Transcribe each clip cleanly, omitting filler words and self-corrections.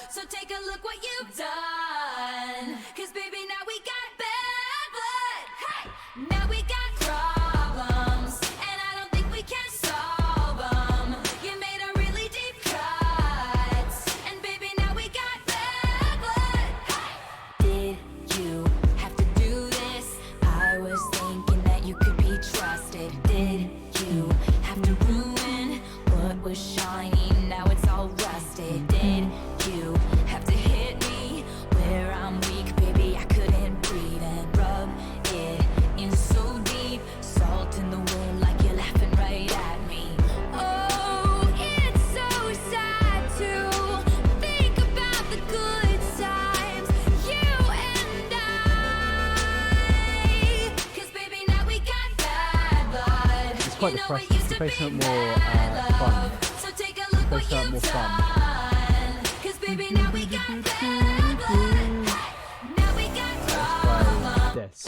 So take a look what you've done. Cause baby, now we got bad blood. Hey, now we got problems, and I don't think we can solve them. You made a really deep cut, and baby, now we got bad blood. Hey, did you have to do this? I was thinking that you could be trusted. Did you have to ruin what was shiny? Now it's all rusted. Did you have to hit me where I'm weak? Baby, I couldn't breathe and rub it in so deep. Salt in the wound like you're laughing right at me. Oh, it's so sad to think about the good times, you and I. Cause baby, now we got bad blood. It's quite You know depressing. it used It's to be based on more bad fun. love. So take a look what Based on more you've fun. done. Cause baby, now we got bad blood. Now we got problems. This.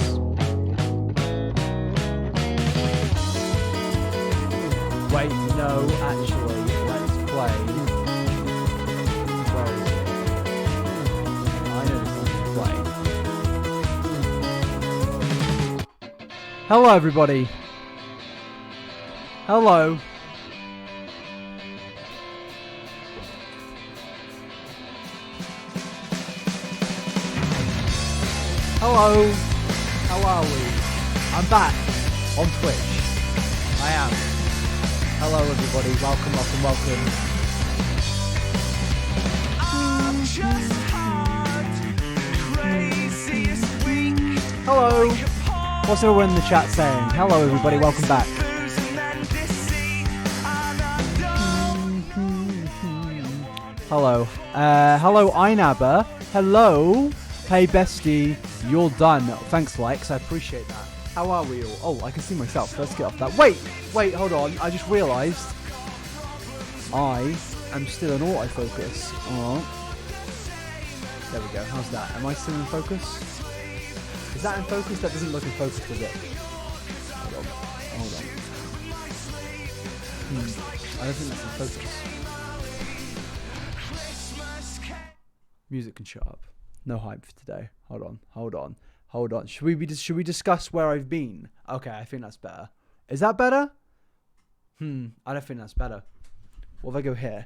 Wait, no, actually, let's play. Where is it? I know this is play. Hello, everybody. Hello. Hello. How are we? I'm back on Twitch. I am. Hello, everybody. Welcome, welcome, welcome. Hello. What's everyone in the chat saying? Hello, everybody. Welcome back. Hello. Hello, iNabber. Hello. Hey, bestie. You're done. Thanks, Lex. I appreciate that. How are we all? Oh, I can see myself. Let's get off that. Wait, hold on. I just realised I am still in autofocus. Oh. There we go. How's that? Am I still in focus? Is that in focus? That doesn't look in focus, does it? Hold on. I don't think that's in focus. Music can shut up. No hype for today. Hold on. Should we discuss where I've been? Okay, I think that's better. Is that better? I don't think that's better. What if I go here?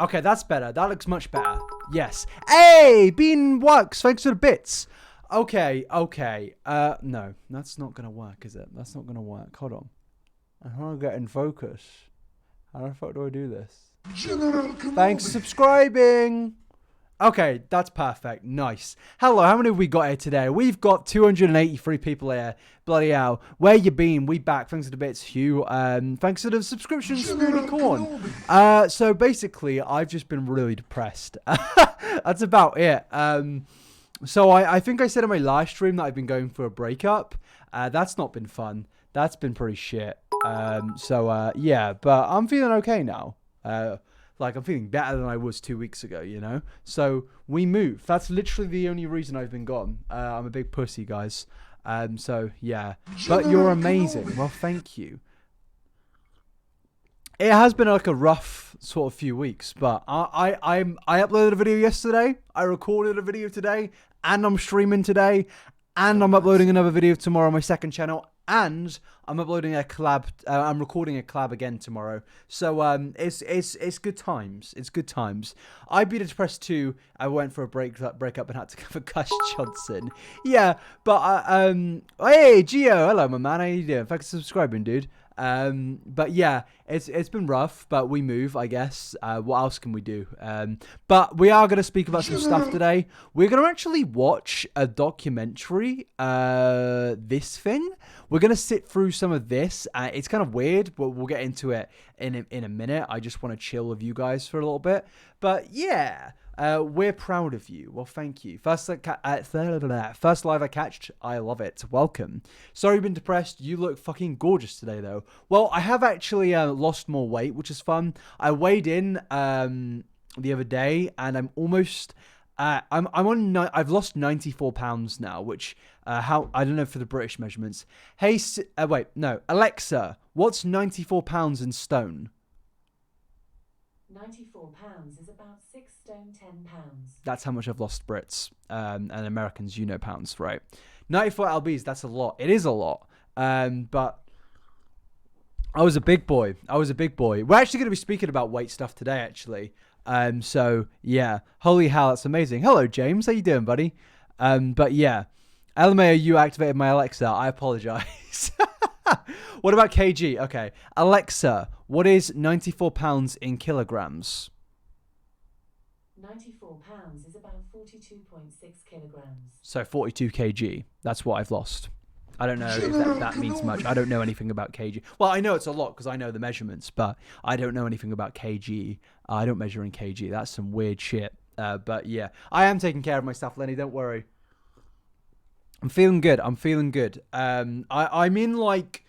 Okay, that's better. That looks much better. Yes. Hey, Bean Works. Thanks for the bits. Okay. No, that's not gonna work, is it? That's not gonna work. Hold on. I want to get in focus. How the fuck do I do this? Thanks for subscribing. Okay, that's perfect. Nice. Hello, how many have we got here today? We've got 283 people here. Bloody hell. Where you been? We back. Thanks for the bits, Hugh. Thanks for the subscription, Danielle Cohn. So basically, I've just been really depressed. That's about it. So I think I said in my last stream that I've been going for a breakup. That's not been fun. That's been pretty shit. Yeah, but I'm feeling okay now. Like, I'm feeling better than I was 2 weeks ago, you know? So, we moved. That's literally the only reason I've been gone. I'm a big pussy, guys. So, yeah. But you're amazing. Well, thank you. It has been like a rough sort of few weeks, but I uploaded a video yesterday. I recorded a video today, and I'm streaming today, and I'm uploading another video tomorrow on my second channel, and I'm uploading a collab. I'm recording a collab again tomorrow. So it's good times. It's good times. I'd be depressed too. I went for a breakup and had to cover Gus Johnson. Yeah, but hey Gio, hello my man. How you doing? Thanks for subscribing, dude. But yeah, it's been rough, but we move, I guess. What else can we do? But we are going to speak about some stuff today. We're going to actually watch a documentary, this thing. We're going to sit through some of this. It's kind of weird, but we'll get into it in a minute. I just want to chill with you guys for a little bit. But yeah, we're proud of you. Well, thank you. First live I catched. I love it. Welcome. Sorry you've been depressed. You look fucking gorgeous today, though. Well, I have actually lost more weight, which is fun. I weighed in the other day, and I'm almost. I've lost 94 pounds now, which I don't know for the British measurements. Hey, Alexa, what's 94 pounds in stone? 94 pounds is about 6 stone 10 pounds. That's how much I've lost Brits and Americans, pounds, right? 94 lbs, that's a lot. It is a lot. But I was a big boy. We're actually going to be speaking about weight stuff today, actually. So yeah, holy hell, that's amazing. Hello, James. How you doing, buddy? But yeah, LMAO, you activated my Alexa. I apologize. What about kg? Okay, Alexa, what is 94 pounds in kilograms? 94 pounds is about 42.6 kilograms. So 42 kg. That's what I've lost. I don't know if that means much. I don't know anything about kg. Well, I know it's a lot because I know the measurements, but I don't know anything about kg. I don't measure in kg. That's some weird shit. But yeah, I am taking care of myself, Lenny. Don't worry. I'm feeling good. I mean, like,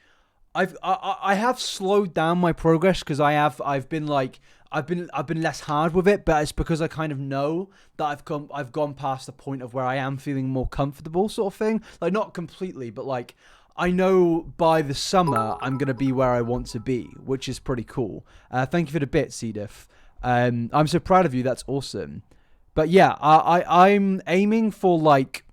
I have slowed down my progress because I've been less hard with it, but it's because I kind of know that I've gone past the point of where I am feeling more comfortable, sort of thing. Like, not completely, but like I know by the summer I'm gonna be where I want to be, which is pretty cool. Thank you for the bit, Cdiff. I'm so proud of you. That's awesome. But yeah, I'm aiming for like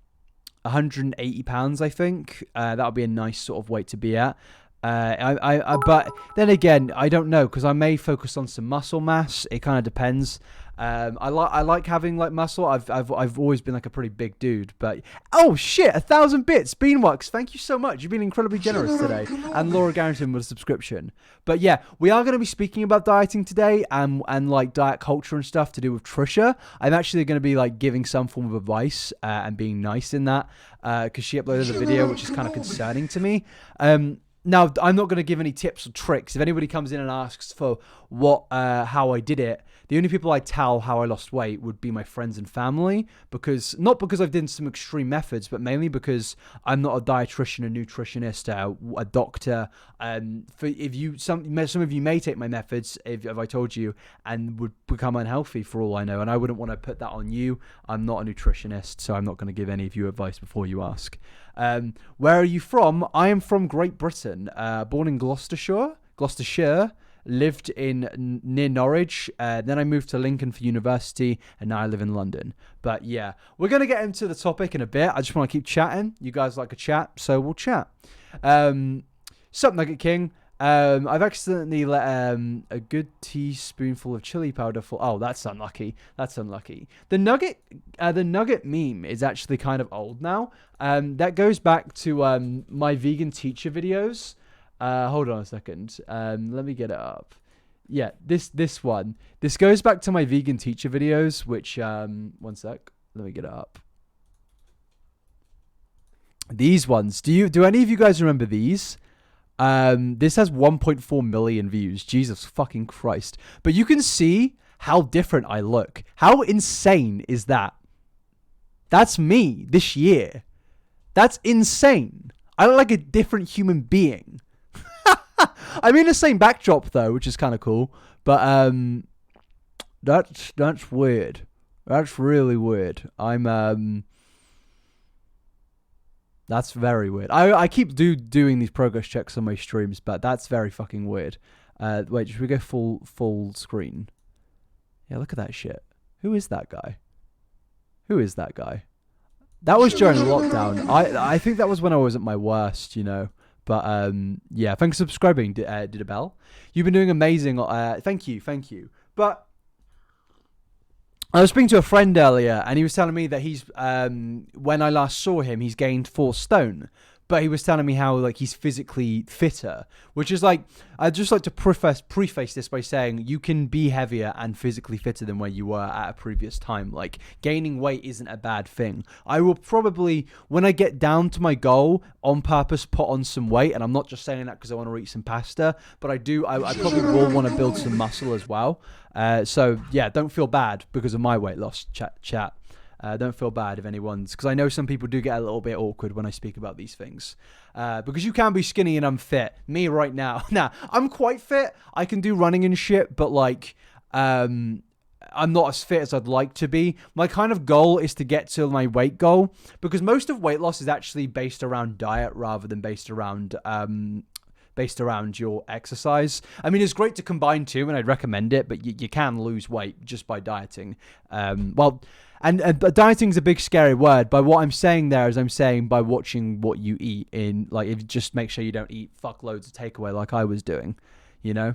180 pounds. I think that would be a nice sort of weight to be at. But then again, I don't know because I may focus on some muscle mass. It kind of depends. I like having like muscle. I've always been like a pretty big dude. But oh shit, 1,000 bits, Beanworks. Thank you so much. You've been incredibly generous today. And Laura Garrington with a subscription. But yeah, we are going to be speaking about dieting today and like diet culture and stuff to do with Trisha. I'm actually going to be like giving some form of advice and being nice in that because she uploaded a video which is kind of concerning to me. Now, I'm not going to give any tips or tricks. If anybody comes in and asks for how I did it, the only people I tell how I lost weight would be my friends and family, not because I've done some extreme methods, but mainly because I'm not a dietitian, a nutritionist, a doctor. Some of you may take my methods if I told you and would become unhealthy for all I know, and I wouldn't want to put that on you. I'm not a nutritionist, so I'm not going to give any of you advice before you ask. Where are you from? I am from Great Britain, born in Gloucestershire, lived in near Norwich, then I moved to Lincoln for university, and now I live in London. But yeah, we're going to get into the topic in a bit. I just want to keep chatting. You guys like a chat, so we'll chat. Sup, Nugget King. I've accidentally let a good teaspoonful of chili powder fall. Oh, that's unlucky. The nugget meme is actually kind of old now. That goes back to my vegan teacher videos. Hold on a second. Let me get it up. Yeah, this one. This goes back to my vegan teacher videos, which one sec. Let me get it up. These ones. Do any of you guys remember these? This has 1.4 million views. Jesus fucking Christ. But you can see how different I look. How insane is that? That's me this year. That's insane. I look like a different human being. I'm in the same backdrop though, which is kind of cool. But that's weird. That's really weird. That's very weird. I keep doing these progress checks on my streams, but that's very fucking weird. Wait, should we go full screen? Yeah, look at that shit. Who is that guy? That was during lockdown. I think that was when I was at my worst, you know. But yeah, thanks for subscribing, Didabel. You've been doing amazing. Thank you. But I was speaking to a friend earlier, and he was telling me that he's when I last saw him, he's gained 4 stone. But he was telling me how like he's physically fitter, which is like, I'd just like to preface this by saying you can be heavier and physically fitter than where you were at a previous time. Like, gaining weight isn't a bad thing. I will probably, when I get down to my goal, on purpose put on some weight, and I'm not just saying that because I want to eat some pasta, but I probably will want to build some muscle as well. So yeah, don't feel bad because of my weight loss, chat. Don't feel bad if anyone's, because I know some people do get a little bit awkward when I speak about these things. Because you can be skinny and unfit. Me right now. Nah, I'm quite fit. I can do running and shit, but like, I'm not as fit as I'd like to be. My kind of goal is to get to my weight goal, because most of weight loss is actually based around diet rather than based around based around your exercise. I mean, it's great to combine two, and I'd recommend it, but you can lose weight just by dieting. But dieting's a big scary word. By what I'm saying there is I'm saying by watching what you eat if you just make sure you don't eat fuckloads of takeaway like I was doing, you know?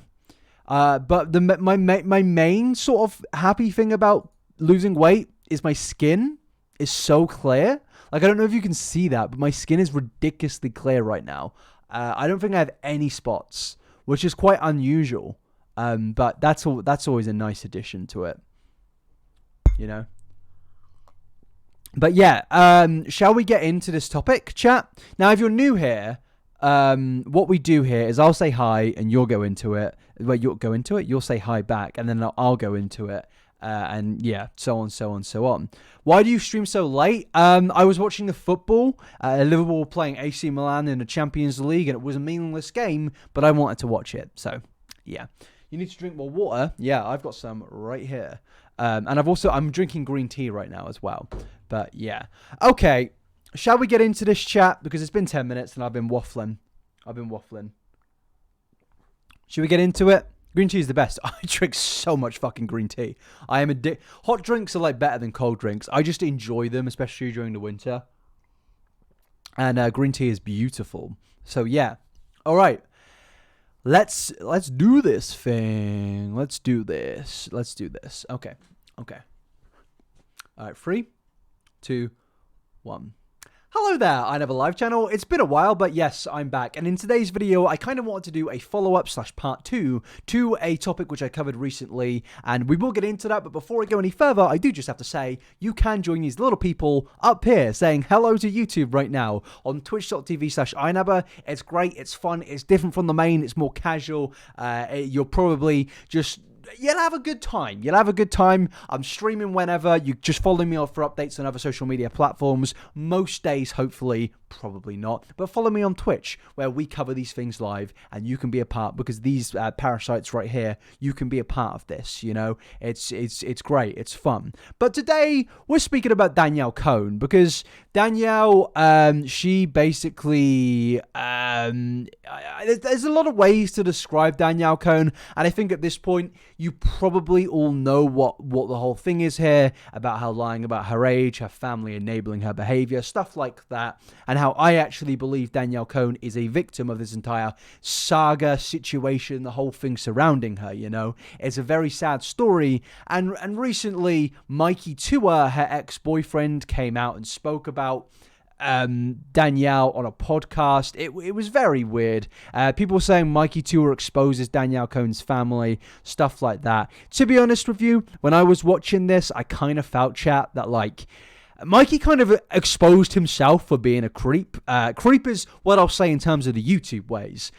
But my main sort of happy thing about losing weight is my skin is so clear. Like, I don't know if you can see that, but my skin is ridiculously clear right now. I don't think I have any spots, which is quite unusual. But that's always a nice addition to it, you know? But yeah, shall we get into this topic, chat? Now, if you're new here, what we do here is I'll say hi and you'll go into it. Well, you'll go into it, you'll say hi back, and then I'll go into it. And yeah, so on. Why do you stream so late? I was watching the football, Liverpool playing AC Milan in the Champions League, and it was a meaningless game, but I wanted to watch it. So yeah, you need to drink more water. Yeah, I've got some right here. And I'm drinking green tea right now as well. But yeah. Okay. Shall we get into this chat? Because it's been 10 minutes and I've been waffling. Should we get into it? Green tea is the best. I drink so much fucking green tea. I am hot drinks are like better than cold drinks. I just enjoy them, especially during the winter. And green tea is beautiful. So yeah. All right. Let's do this thing. Let's do this. Okay. All right, 3, 2, 1. Hello there, iNabber Live channel. It's been a while, but yes, I'm back. And in today's video, I kind of wanted to do a follow-up / part 2 to a topic which I covered recently. And we will get into that, but before I go any further, I do just have to say, you can join these little people up here saying hello to YouTube right now on twitch.tv / iNabber. It's great, it's fun, it's different from the main, it's more casual. You'll probably just... You'll have a good time. I'm streaming whenever. You just follow me on for updates on other social media platforms. Most days, hopefully, probably not. But follow me on Twitch, where we cover these things live, and you can be a part, because these parasites right here, you can be a part of this, you know? It's great. It's fun. But today, we're speaking about Danielle Cohn, because Danielle, she basically... there's a lot of ways to describe Danielle Cohn, and I think at this point, you probably all know what the whole thing is here, about how lying about her age, her family enabling her behavior, stuff like that, and how I actually believe Danielle Cohn is a victim of this entire saga situation, the whole thing surrounding her, you know. It's a very sad story, and recently, Mikey Tua, her ex-boyfriend, came out and spoke about Danielle on a podcast. It was very weird. People were saying Mikey Tua exposes Danielle Cohn's family, stuff like that. To be honest with you, when I was watching this, I kind of felt, chat, that like Mikey kind of exposed himself for being a creep. Creep is what I'll say in terms of the YouTube ways.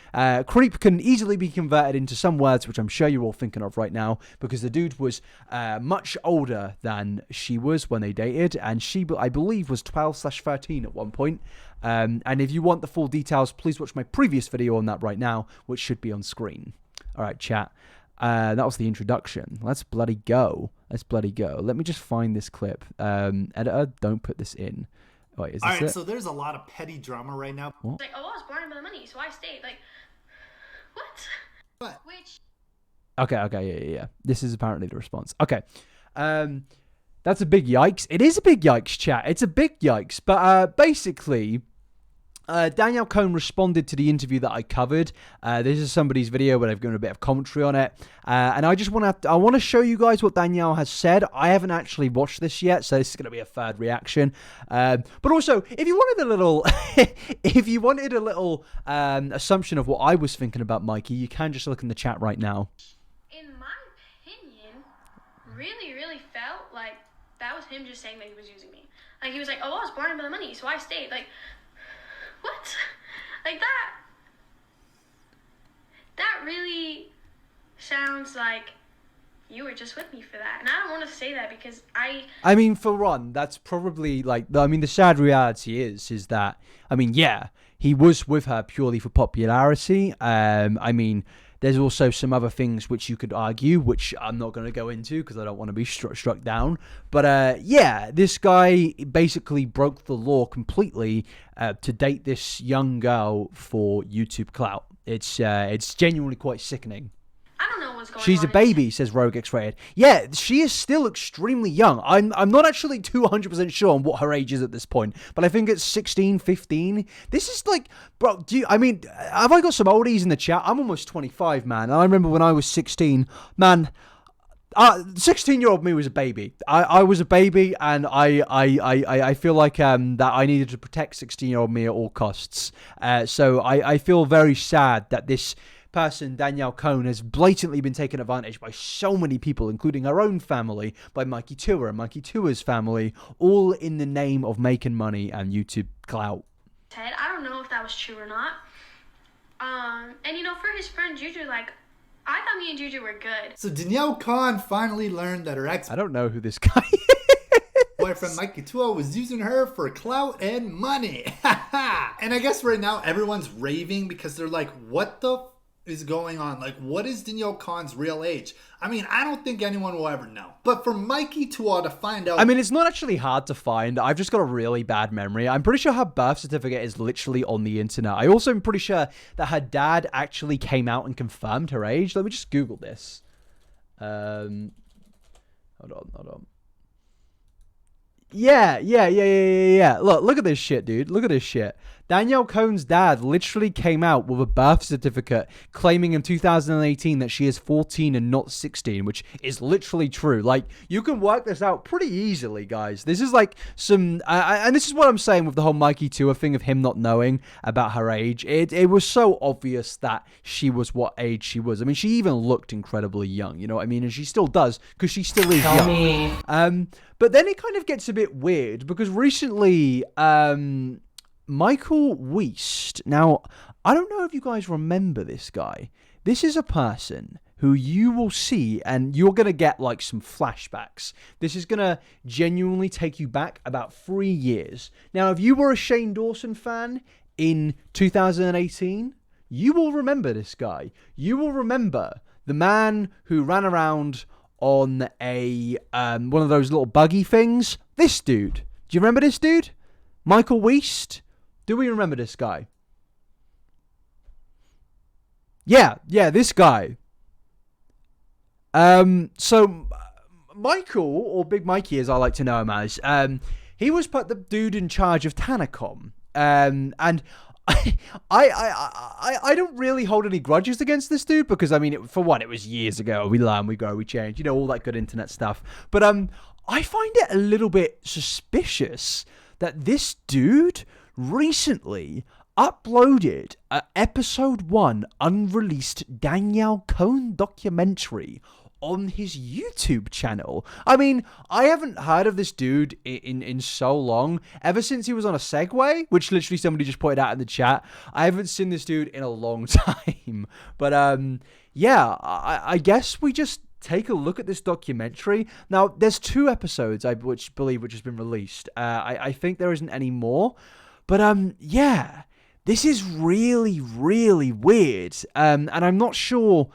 Creep can easily be converted into some words, which I'm sure you're all thinking of right now, because the dude was much older than she was when they dated, and she, I believe, was 12/13 at one point. And if you want the full details, please watch my previous video on that right now, which should be on screen. All right, chat. That was the introduction. Let's bloody go. Let me just find this clip. Editor, don't put this in. Wait, is this Alright, it? so there's a lot of petty drama right now. What? Like, oh, I was blinded by the money, so I stayed. Like, what? What? Which... Okay, yeah. This is apparently the response. Okay. That's a big yikes. It is a big yikes, chat. It's a big yikes. But basically... Danielle Cohn responded to the interview that I covered. This is somebody's video where they've given a bit of commentary on it. And I just want to show you guys what Danielle has said. I haven't actually watched this yet, so this is going to be a third reaction. But also, if you wanted a little, assumption of what I was thinking about Mikey, you can just look in the chat right now. In my opinion, really, really felt like that was him just saying that he was using me. Like, he was like, oh, I was blinded by the money, so I stayed. Like... What? Like that really sounds like you were just with me for that. And I don't want to say that because I mean, for one, that's probably like, the sad reality is that, I mean, yeah, he was with her purely for popularity. I mean, There's also some other things which you could argue, which I'm not going to go into because I don't want to be struck down. But yeah, this guy basically broke the law completely to date this young girl for YouTube clout. It's genuinely quite sickening. I don't know what's going on. She's a baby, says Rogue X-Rated. Yeah, she is still extremely young. I'm not actually 200% sure on what her age is at this point, but I think it's 16, 15. This is like, bro, have I got some oldies in the chat? I'm almost 25, man. And I remember when I was 16, man, 16-year-old me was a baby. I was a baby, and I feel like that I needed to protect 16-year-old me at all costs. So I feel very sad that this person, Danielle Cohn, has blatantly been taken advantage by so many people, including her own family, by Mikey Tour and Mikey Tour's family, all in the name of making money and YouTube clout. Ted, I don't know if that was true or not. And you know, for his friend Juju, like, I thought me and Juju were good. So Danielle Cohn finally learned that her I don't know who this guy is. boyfriend Mikey Tua was using her for clout and money. And I guess right now everyone's raving because they're like, what the is going on? Like, what is Danielle Cohn's real age? I mean, I don't think anyone will ever know. But for Mikey Tua to find out... I mean, it's not actually hard to find. I've just got a really bad memory. I'm pretty sure her birth certificate is literally on the internet. I also am pretty sure that her dad actually came out and confirmed her age. Let me just Google this. Hold on. Yeah. Look at this shit, dude. Look at this shit. Danielle Cohn's dad literally came out with a birth certificate claiming in 2018 that she is 14 and not 16, which is literally true. Like, you can work this out pretty easily, guys. This is like some... and this is what I'm saying with the whole Mikey Tua thing of him not knowing about her age. It was so obvious that she was what age she was. I mean, she even looked incredibly young, you know what I mean? And she still does, because she still is young. But then it kind of gets a bit weird, because recently... Michael Weist. Now, I don't know if you guys remember this guy. This is a person who you will see and you're going to get like some flashbacks. This is going to genuinely take you back about 3 years. Now, if you were a Shane Dawson fan in 2018, you will remember this guy. You will remember the man who ran around on a one of those little buggy things. This dude. Do you remember this dude? Michael Weist? Do we remember this guy? Yeah, this guy. So Michael, or Big Mikey as I like to know him as, he was put the dude in charge of Tanacom. And I don't really hold any grudges against this dude because, I mean, for one, it was years ago. We learn, we grow, we change, you know, all that good internet stuff. But I find it a little bit suspicious that this dude recently uploaded an episode 1 unreleased Danielle Cohn documentary on his YouTube channel. I mean, I haven't heard of this dude in so long. Ever since he was on a Segway, which literally somebody just pointed out in the chat. I haven't seen this dude in a long time. But yeah, I guess we just take a look at this documentary. Now, there's 2 episodes which has been released. I think there isn't any more. But yeah, this is really, really weird. And I'm not sure,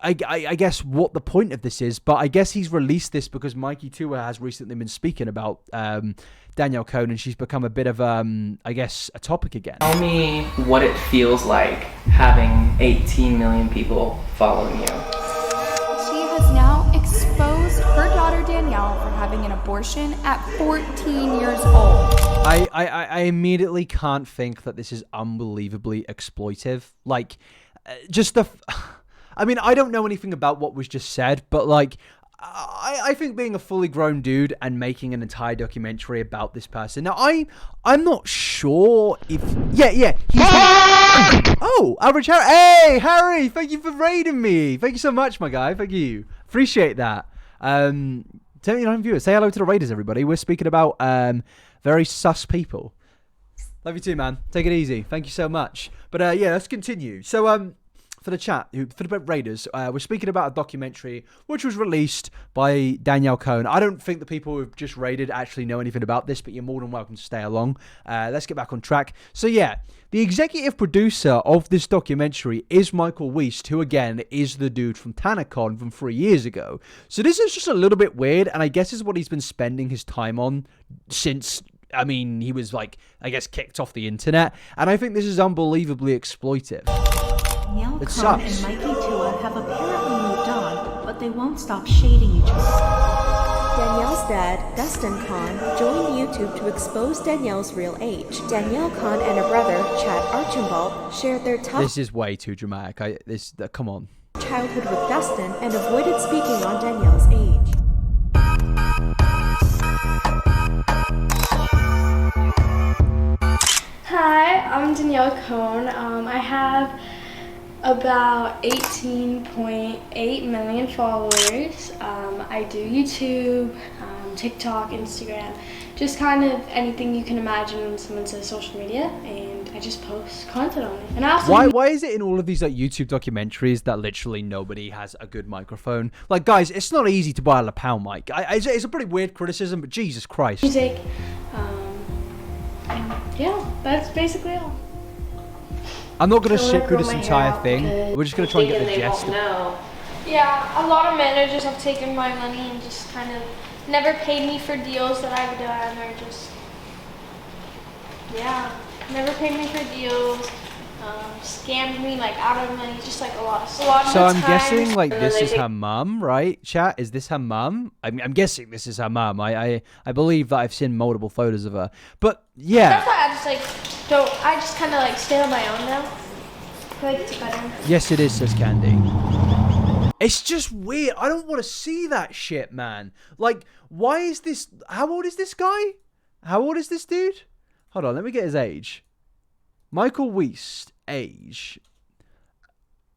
I guess, what the point of this is. But I guess he's released this because Mikey Tua has recently been speaking about Danielle Cohn, and she's become a bit of, I guess, a topic again. Tell me what it feels like having 18 million people following you. She has now exposed her daughter Danielle for having an abortion at 14 years old. I immediately can't think that this is unbelievably exploitive. Like, just the... I mean, I don't know anything about what was just said, but like, I think being a fully grown dude and making an entire documentary about this person. Now, I'm not sure if... Yeah, he's... Oh, Average Harry. Hey, Harry, thank you for raiding me. Thank you so much, my guy. Thank you. Appreciate that. Tell me, viewers, say hello to the raiders, everybody. We're speaking about very sus people. Love you too, man. Take it easy. Thank you so much. But yeah, let's continue. So, for the chat, for the Raiders, we're speaking about a documentary which was released by Danielle Cohn. I don't think the people who've just raided actually know anything about this, but you're more than welcome to stay along. Let's get back on track. So yeah, the executive producer of this documentary is Michael Wiest, who again is the dude from TannerCon from 3 years ago. So this is just a little bit weird, and I guess is what he's been spending his time on since, I mean, he was like, I guess, kicked off the internet. And I think this is unbelievably exploitive. Danielle It Cohn sucks. and Mikey Tua have apparently moved on, but they won't stop shading each other. Danielle's dad, Dustin Cohn, joined YouTube to expose Danielle's real age. Danielle Cohn and her brother, Chad Archambault, shared their tough This is way too dramatic. Come on. childhood with Dustin and avoided speaking on Danielle's age. Hi, I'm Danielle Cohn. I have about 18.8 million followers. I do YouTube, TikTok, Instagram, just kind of anything you can imagine when someone says social media, and I just post content on it. And I also Why is it in all of these like YouTube documentaries that literally nobody has a good microphone? Like, guys, it's not easy to buy a lapel mic. It's a pretty weird criticism, but Jesus Christ. music. And yeah, that's basically all. I'm not going to So sit I through grow this my entire hair out thing. good. We're just going to try and get the gist. Yeah, a lot of managers have taken my money and just kind of never paid me for deals that I've done, or just, yeah, never paid me for deals, scammed me like out of money, just like a lot of stuff. So I'm guessing like this is her mum, right? Chat, is this her mum? I'm guessing this is her mum. I believe that I've seen multiple photos of her. But yeah. That's why I just like don't. I just kind of like stay on my own now. I feel like it's better. Yes, it is, says Candy. It's just weird. I don't want to see that shit, man. Like, why is this... How old is this guy? How old is this dude? Hold on, let me get his age. Michael Wiest, age.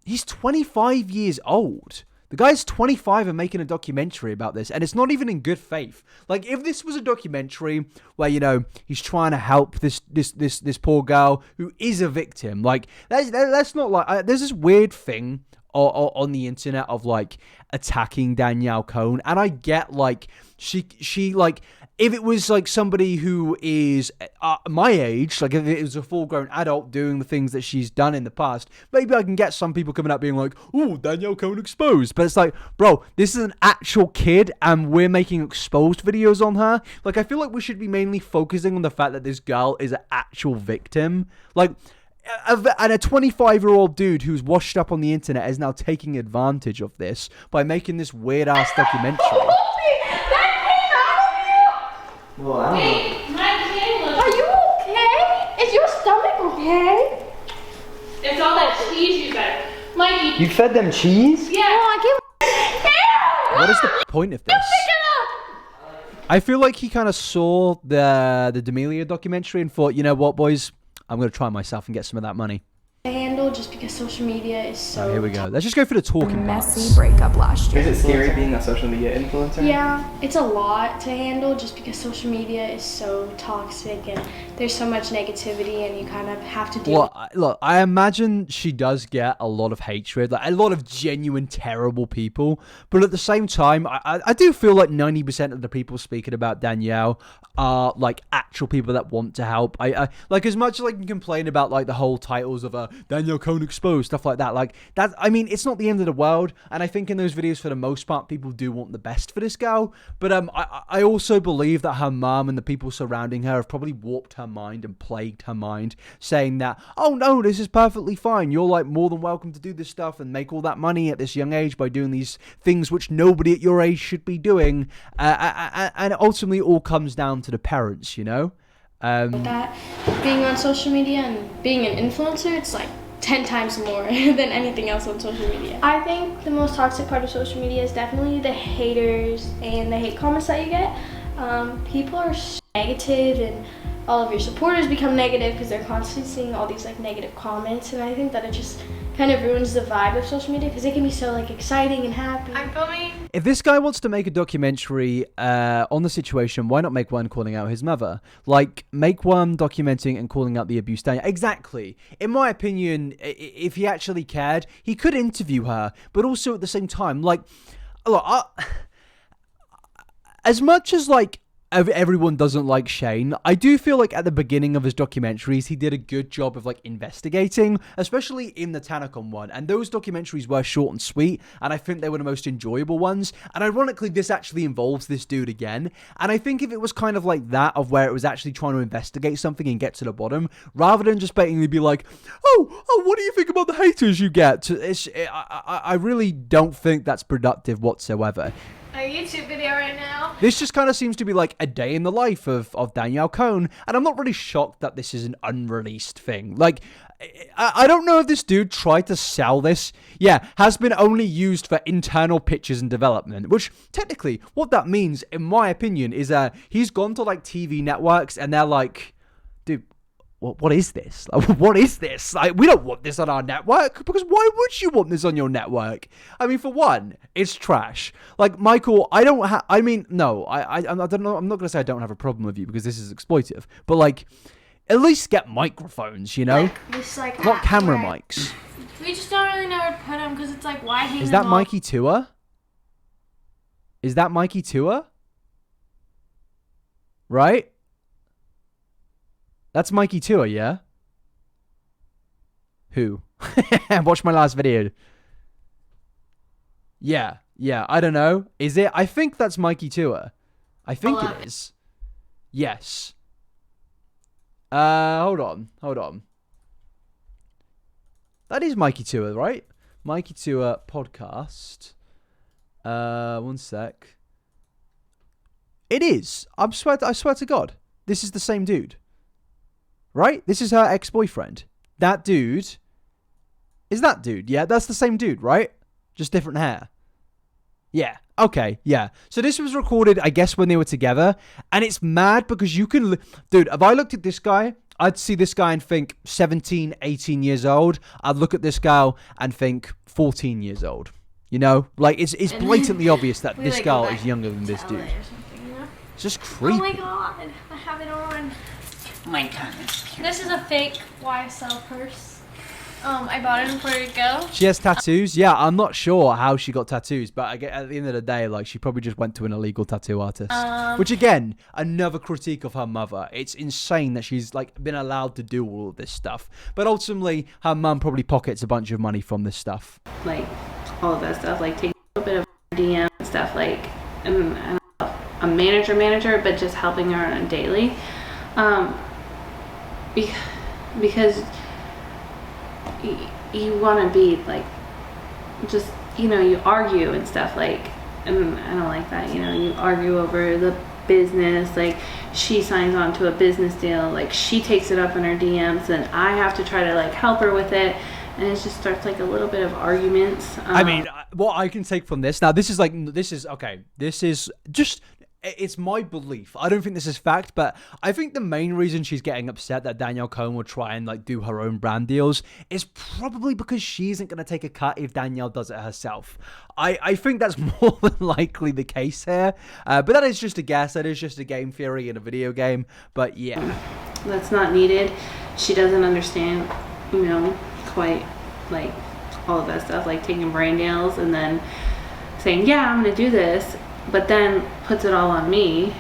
He's 25 years old. The guy's 25 and making a documentary about this, and it's not even in good faith. Like, if this was a documentary where, you know, he's trying to help this poor girl who is a victim, like, that's not like... there's this weird thing on the internet of like attacking Danielle Cohn, and I get like she like, if it was like somebody who is my age, like if it was a full-grown adult doing the things that she's done in the past, maybe I can get some people coming up being like, "Oh, Danielle Cohn exposed," but it's like, bro, this is an actual kid and we're making exposed videos on her. Like, I feel like we should be mainly focusing on the fact that this girl is an actual victim. Like, and a 25-year-old dude who's washed up on the internet is now taking advantage of this by making this weird-ass documentary. Well, I don't know. Are you okay? Is your stomach okay? It's all that cheese you got. Mikey. You fed them cheese? Yeah. What is the point of this? I feel like he kind of saw the D'Amelio documentary and thought, you know what, boys? I'm going to try myself and get some of that money. Handle just because social media is so. Oh, here we go. Let's just go for the talking Messy parts. breakup last year. Is it scary being a social media influencer? Yeah, it's a lot to handle just because social media is so toxic and there's so much negativity and you kind of have to deal Well, look, I imagine she does get a lot of hatred, like a lot of genuine terrible people. But at the same time, I do feel like 90% of the people speaking about Danielle are like actual people that want to help. I like, as much as I can complain about like the whole titles of Danielle Cohn exposed, stuff like that. Like that, I mean, it's not the end of the world. And I think in those videos, for the most part, people do want the best for this girl. But I also believe that her mom and the people surrounding her have probably warped her mind and plagued her mind, saying that, oh no, this is perfectly fine. You're like more than welcome to do this stuff and make all that money at this young age by doing these things which nobody at your age should be doing. And ultimately, it all comes down to the parents, you know. that. Being on social media and being an influencer, it's like 10 times more than anything else on social media. I think the most toxic part of social media is definitely the haters and the hate comments that you get. People are so negative and all of your supporters become negative because they're constantly seeing all these like negative comments, and I think that it just kind of ruins the vibe of social media because it can be so like exciting and happy. I'm filming. If this guy wants to make a documentary on the situation, why not make one calling out his mother? Like, make one documenting and calling out the abuse. Exactly. In my opinion, if he actually cared, he could interview her, but also at the same time, like, look, as much as, like, everyone doesn't like Shane, I do feel like at the beginning of his documentaries, he did a good job of, like, investigating, especially in the Tanacon one. And those documentaries were short and sweet, and I think they were the most enjoyable ones. And ironically, this actually involves this dude again. And I think if it was kind of like that, of where it was actually trying to investigate something and get to the bottom, rather than just blatantly be like, oh, what do you think about the haters you get? I really don't think that's productive whatsoever. A YouTube video right now. This just kind of seems to be like a day in the life of Danielle Cohn, and I'm not really shocked that this is an unreleased thing. Like, I don't know if this dude tried to sell this. Yeah, has been only used for internal pictures and development, which technically what that means, in my opinion, is he's gone to like TV networks and they're like, dude, what is this? Like, what is this? Like, we don't want this on our network, because why would you want this on your network? I mean, for one, it's trash. Like, Michael, I don't have, I mean, no, I don't know, I'm not going to say I don't have a problem with you, because this is exploitive, but like, at least get microphones, you know? Not camera mics. We just don't really know where to put them, because it's like, why hang Is them that up? Mikey Tua? Is that Mikey Tua? Right? That's Mikey Tua, yeah? Who? Watch my last video. Yeah, I don't know. Is it? I think that's Mikey Tua. I think it is. Yes. Hold on. That is Mikey Tua, right? Mikey Tua podcast. One sec. It is. I swear to God. This is the same dude. Right? This is her ex-boyfriend. That dude is that dude. Yeah, that's the same dude, right? Just different hair. Yeah. Okay, yeah. So this was recorded, I guess, when they were together. And it's mad because you can... Dude, if I looked at this guy, I'd see this guy and think 17, 18 years old. I'd look at this girl and think 14 years old. You know? Like, it's blatantly obvious that this girl is younger than this dude. It's just creepy. Oh my god, I have it on. My God, it's cute. This is a fake YSL purse. I bought it in Puerto Rico. She has tattoos. Yeah, I'm not sure how she got tattoos, but at the end of the day, like, she probably just went to an illegal tattoo artist. Which, again, another critique of her mother. It's insane that she's, like, been allowed to do all of this stuff. But ultimately, her mum probably pockets a bunch of money from this stuff. Like, all of that stuff, like, taking a little bit of DM and stuff, like, and I don't know, a manager, but just helping her on a daily. Because you want to be like, just, you know, you argue and stuff, like, and I don't like that, you know, you argue over the business, like, she signs on to a business deal, like, she takes it up in her DMs, and I have to try to, like, help her with it, and it just starts, like, a little bit of arguments. I mean, what I can take from this, now, this is just... It's my belief. I don't think this is fact, but I think the main reason she's getting upset that Danielle Cohn will try and like do her own brand deals is probably because she isn't going to take a cut if Danielle does it herself. I think that's more than likely the case here, but that is just a guess. That is just a game theory in a video game, but yeah. That's not needed. She doesn't understand, you know, quite like all of that stuff, like taking brand deals and then saying, yeah, I'm going to do this, but then puts it all on me.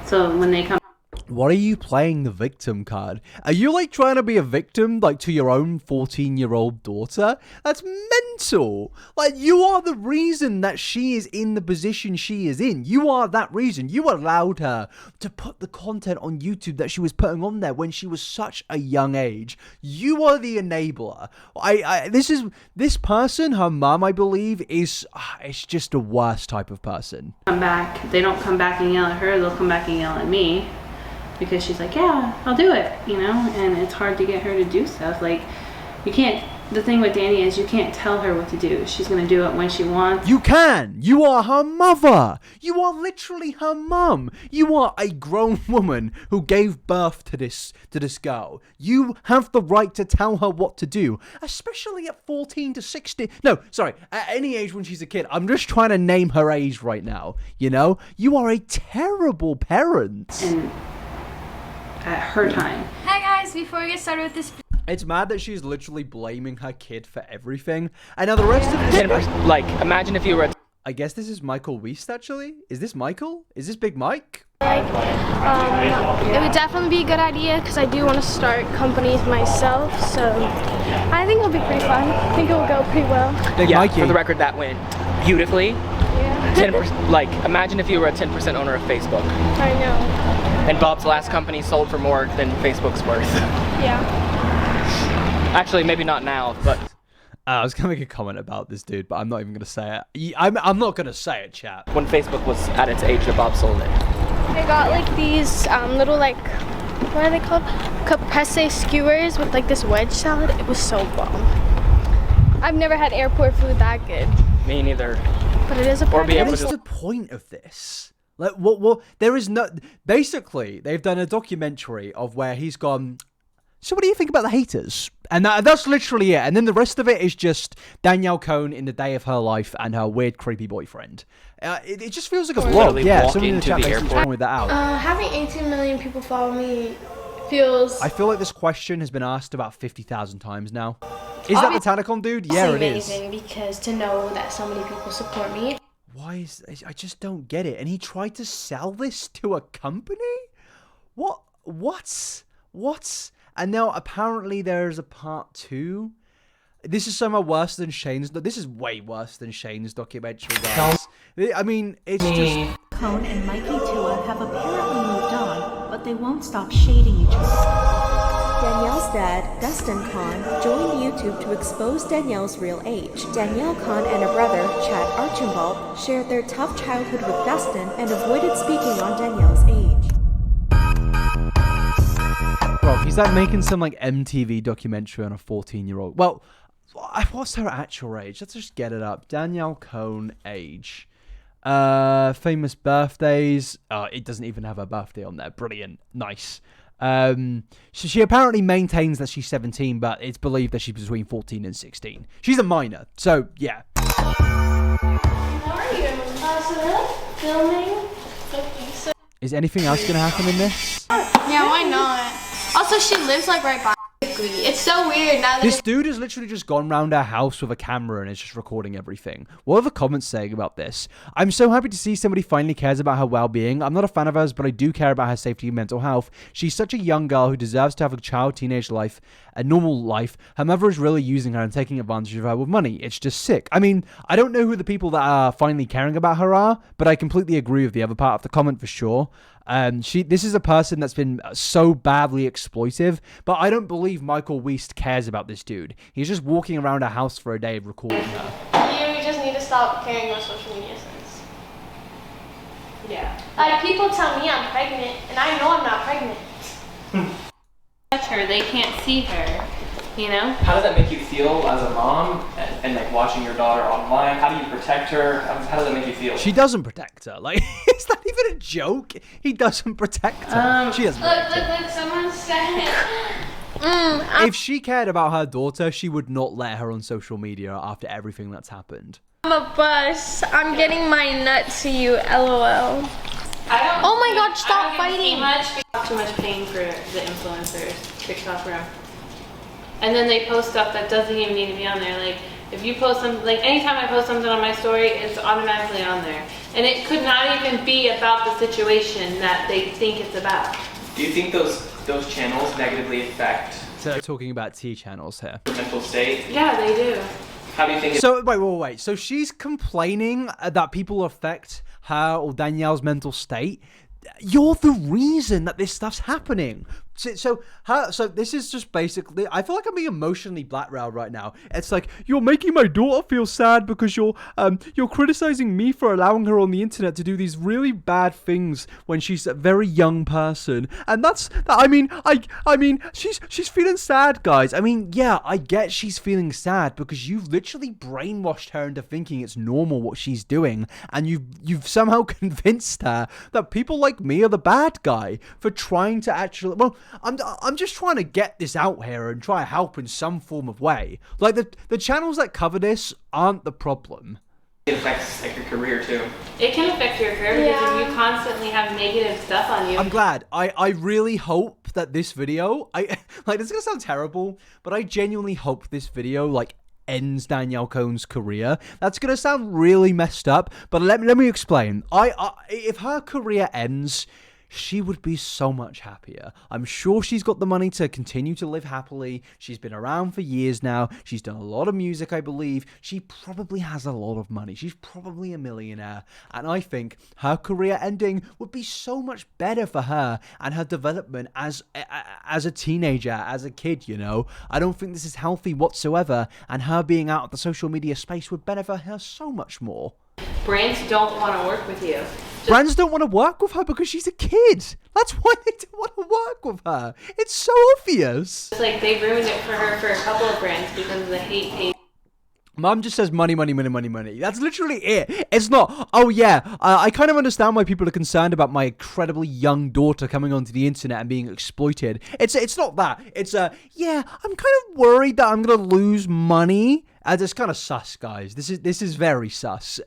So when they come... What are you playing the victim card? Are you like trying to be a victim like to your own 14-year-old daughter? That's mental. Like, you are the reason that she is in the position she is in. You are that reason. You allowed her to put the content on YouTube that she was putting on there when she was such a young age. You are the enabler. This person, her mom, I believe, is it's just the worst type of person. Come back. They don't come back and yell at her. They'll come back and yell at me. Because she's like, yeah, I'll do it, you know, and it's hard to get her to do stuff. Like, you can't the thing with Danny is you can't tell her what to do. She's going to do it when she wants. You can. You are her mother. You are literally her mum. You are a grown woman who gave birth to this girl. You have the right to tell her what to do, especially at 14 to 16. No, sorry, at any age when she's a kid. I'm just trying to name her age right now. You know, you are a terrible parent. And at her time. Hi guys, before we get started with this, it's mad that she's literally blaming her kid for everything. And now the rest of this... Like, imagine if you were... I guess this is Michael Wiest, actually. Is this Michael? Is this Big Mike? it would definitely be a good idea because I do want to start companies myself. So I think it'll be pretty fun. I think it will go pretty well. Big Mikey. For the record, that went beautifully. Yeah. 10%, like, imagine if you were a 10% owner of Facebook. I know. And Bob's last company sold for more than Facebook's worth. Yeah. Actually, maybe not now, but... I was going to make a comment about this dude, but I'm not even going to say it. I'm not going to say it, chat. When Facebook was at its age that Bob sold it. I got like these little like, what are they called? Caprese skewers with like this wedge salad. It was so bomb. I've never had airport food that good. Me neither. But it is a What is the point of this? Like, what? There is no... Basically, they've done a documentary of where he's gone... So what do you think about the haters? And that's literally it. And then the rest of it is just Danielle Cohn in the day of her life and her weird, creepy boyfriend. It just feels like a vlog. Yeah, someone in the chat basically pointed that out. Having 18 million people follow me feels... I feel like this question has been asked about 50,000 times now. Is that the Tanacon dude? Yeah, it is. Amazing because to know that so many people support me. Why is... I just don't get it. And he tried to sell this to a company? What? And now apparently there's a part 2. This is somehow worse than Shane's. This is way worse than Shane's documentary, guys. I mean, it's just... Cohn and Mikey Tua have apparently moved on, but they won't stop shading each other. Danielle's dad, Dustin Cohn, joined YouTube to expose Danielle's real age. Danielle Cohn and her brother, Chad Archibald, shared their tough childhood with Dustin and avoided speaking on Danielle's age. Bro, he's like making some like MTV documentary on a 14-year-old. Well, what's her actual age? Let's just get it up. Danielle Cohn age. Famous birthdays. It doesn't even have her birthday on there. Brilliant. Nice. So she apparently maintains that she's 17, but it's believed that she's between 14 and 16. She's a minor, so yeah. How are you? Filming? Is anything else gonna happen in this? Yeah, why not? Also, she lives like right by. It's so weird now that This dude has literally just gone round our house with a camera and is just recording everything. What are the comments saying about this? I'm so happy to see somebody finally cares about her well-being. I'm not a fan of hers, but I do care about her safety and mental health. She's such a young girl who deserves to have a child, teenage life, a normal life. Her mother is really using her and taking advantage of her with money. It's just sick. I mean, I don't know who the people that are finally caring about her are, but I completely agree with the other part of the comment for sure. This is a person that's been so badly exploitive, but I don't believe Michael Wiest cares about this dude. He's just walking around a house for a day recording her. you just need to stop caring what social media says. Yeah. Like, people tell me I'm pregnant, and I know I'm not pregnant. Touch her, they can't see her, you know? How does that make you feel as a mom and like watching your daughter online? How do you protect her? How does that make you feel? She doesn't protect her. Like, is that even a joke? He doesn't protect her. She doesn't protect her. Look, someone said... If she cared about her daughter, she would not let her on social media after everything that's happened. I'm a bus. I'm getting my nut to you, LOL. Oh my god, stop fighting! Too much pain for the influencers, TikTok room. And then they post stuff that doesn't even need to be on there. Like, if you post something, like anytime I post something on my story, it's automatically on there. And it could not even be about the situation that they think it's about. Do you think those channels negatively affect... So they're talking about T channels here. Mental state? Yeah, they do. How do you think... So, wait. So she's complaining that people affect her or Danielle's mental state. You're the reason that this stuff's happening. So this is just basically, I feel like I'm being emotionally blackmailed right now. It's like, you're making my daughter feel sad because you're criticizing me for allowing her on the internet to do these really bad things when she's a very young person. And I mean, she's feeling sad, guys. I mean, yeah, I get she's feeling sad because you've literally brainwashed her into thinking it's normal what she's doing, and you've somehow convinced her that people like me are the bad guy for trying to actually, well, I'm just trying to get this out here and try to help in some form of way. Like, the channels that cover this aren't the problem. It affects like your career too. It can affect your career because if you constantly have negative stuff on you. I'm glad. I really hope that this video, like, this is gonna sound terrible, but I genuinely hope this video, like, ends Danielle Cohn's career. That's gonna sound really messed up, but let me explain. If her career ends, she would be so much happier. I'm sure she's got the money to continue to live happily. She's been around for years now. She's done a lot of music, I believe. She probably has a lot of money. She's probably a millionaire. And I think her career ending would be so much better for her and her development as a teenager, as a kid, you know. I don't think this is healthy whatsoever. And her being out of the social media space would benefit her so much more. Brands don't want to work with you. Brands don't want to work with her because she's a kid. That's why they don't want to work with her. It's so obvious. It's like they ruined it for her for a couple of brands because of the hate page. Mum just says money, money, money, money, money. That's literally it. It's not, oh yeah, I kind of understand why people are concerned about my incredibly young daughter coming onto the internet and being exploited. It's not that. It's, yeah, I'm kind of worried that I'm going to lose money. It's kind of sus, guys. This is very sus.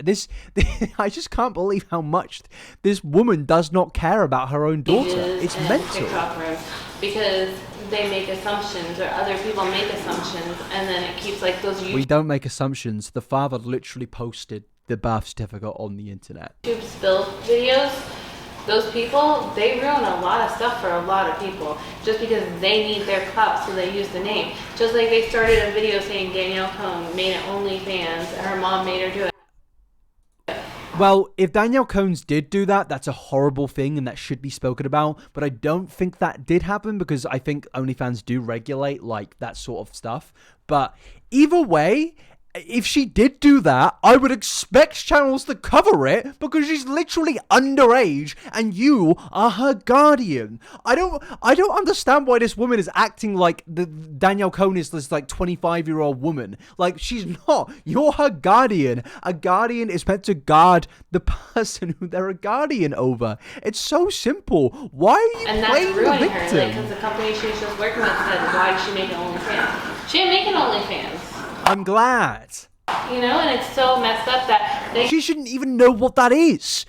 I just can't believe how much this woman does not care about her own daughter. It's mental. Because they make assumptions, or other people make assumptions, and then it keeps like those. We don't make assumptions. The father literally posted the birth certificate on the internet. YouTube spill videos. Those people, they ruin a lot of stuff for a lot of people just because they need their clout, so they use the name. Just like they started a video saying Danielle Cohn made it OnlyFans, her mom made her do it. Well, if Danielle Cohn did do that, that's a horrible thing and that should be spoken about. But I don't think that did happen because I think OnlyFans do regulate like that sort of stuff. But either way, if she did do that, I would expect channels to cover it because she's literally underage and you are her guardian. I don't understand why this woman is acting like the Danielle Cohn is this like 25-year-old woman. Like, she's not. You're her guardian. A guardian is meant to guard the person who they're a guardian over. It's so simple. Why are you playing the victim? Her, like, because the company she was just working with said, why did she make an OnlyFans? She didn't make an OnlyFans. I'm glad. You know, and it's so messed up that she shouldn't even know what that is.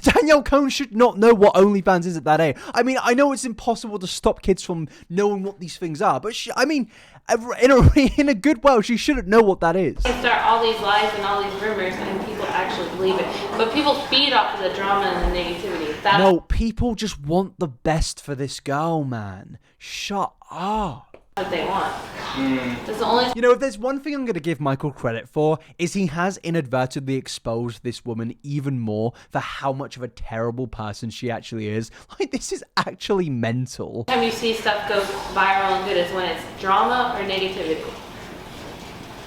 Danielle Cohn should not know what OnlyFans is at that age. I mean, I know it's impossible to stop kids from knowing what these things are, but in a good way, she shouldn't know what that is. They start all these lies and all these rumors, and people actually believe it. But people feed off of the drama and the negativity. No, people just want the best for this girl, man. Shut up. What they want. That's the only. You know, if there's one thing I'm going to give Michael credit for, is he has inadvertently exposed this woman even more for how much of a terrible person she actually is. Like, this is actually mental. Every time you see stuff go viral and good is when it's drama or negativity.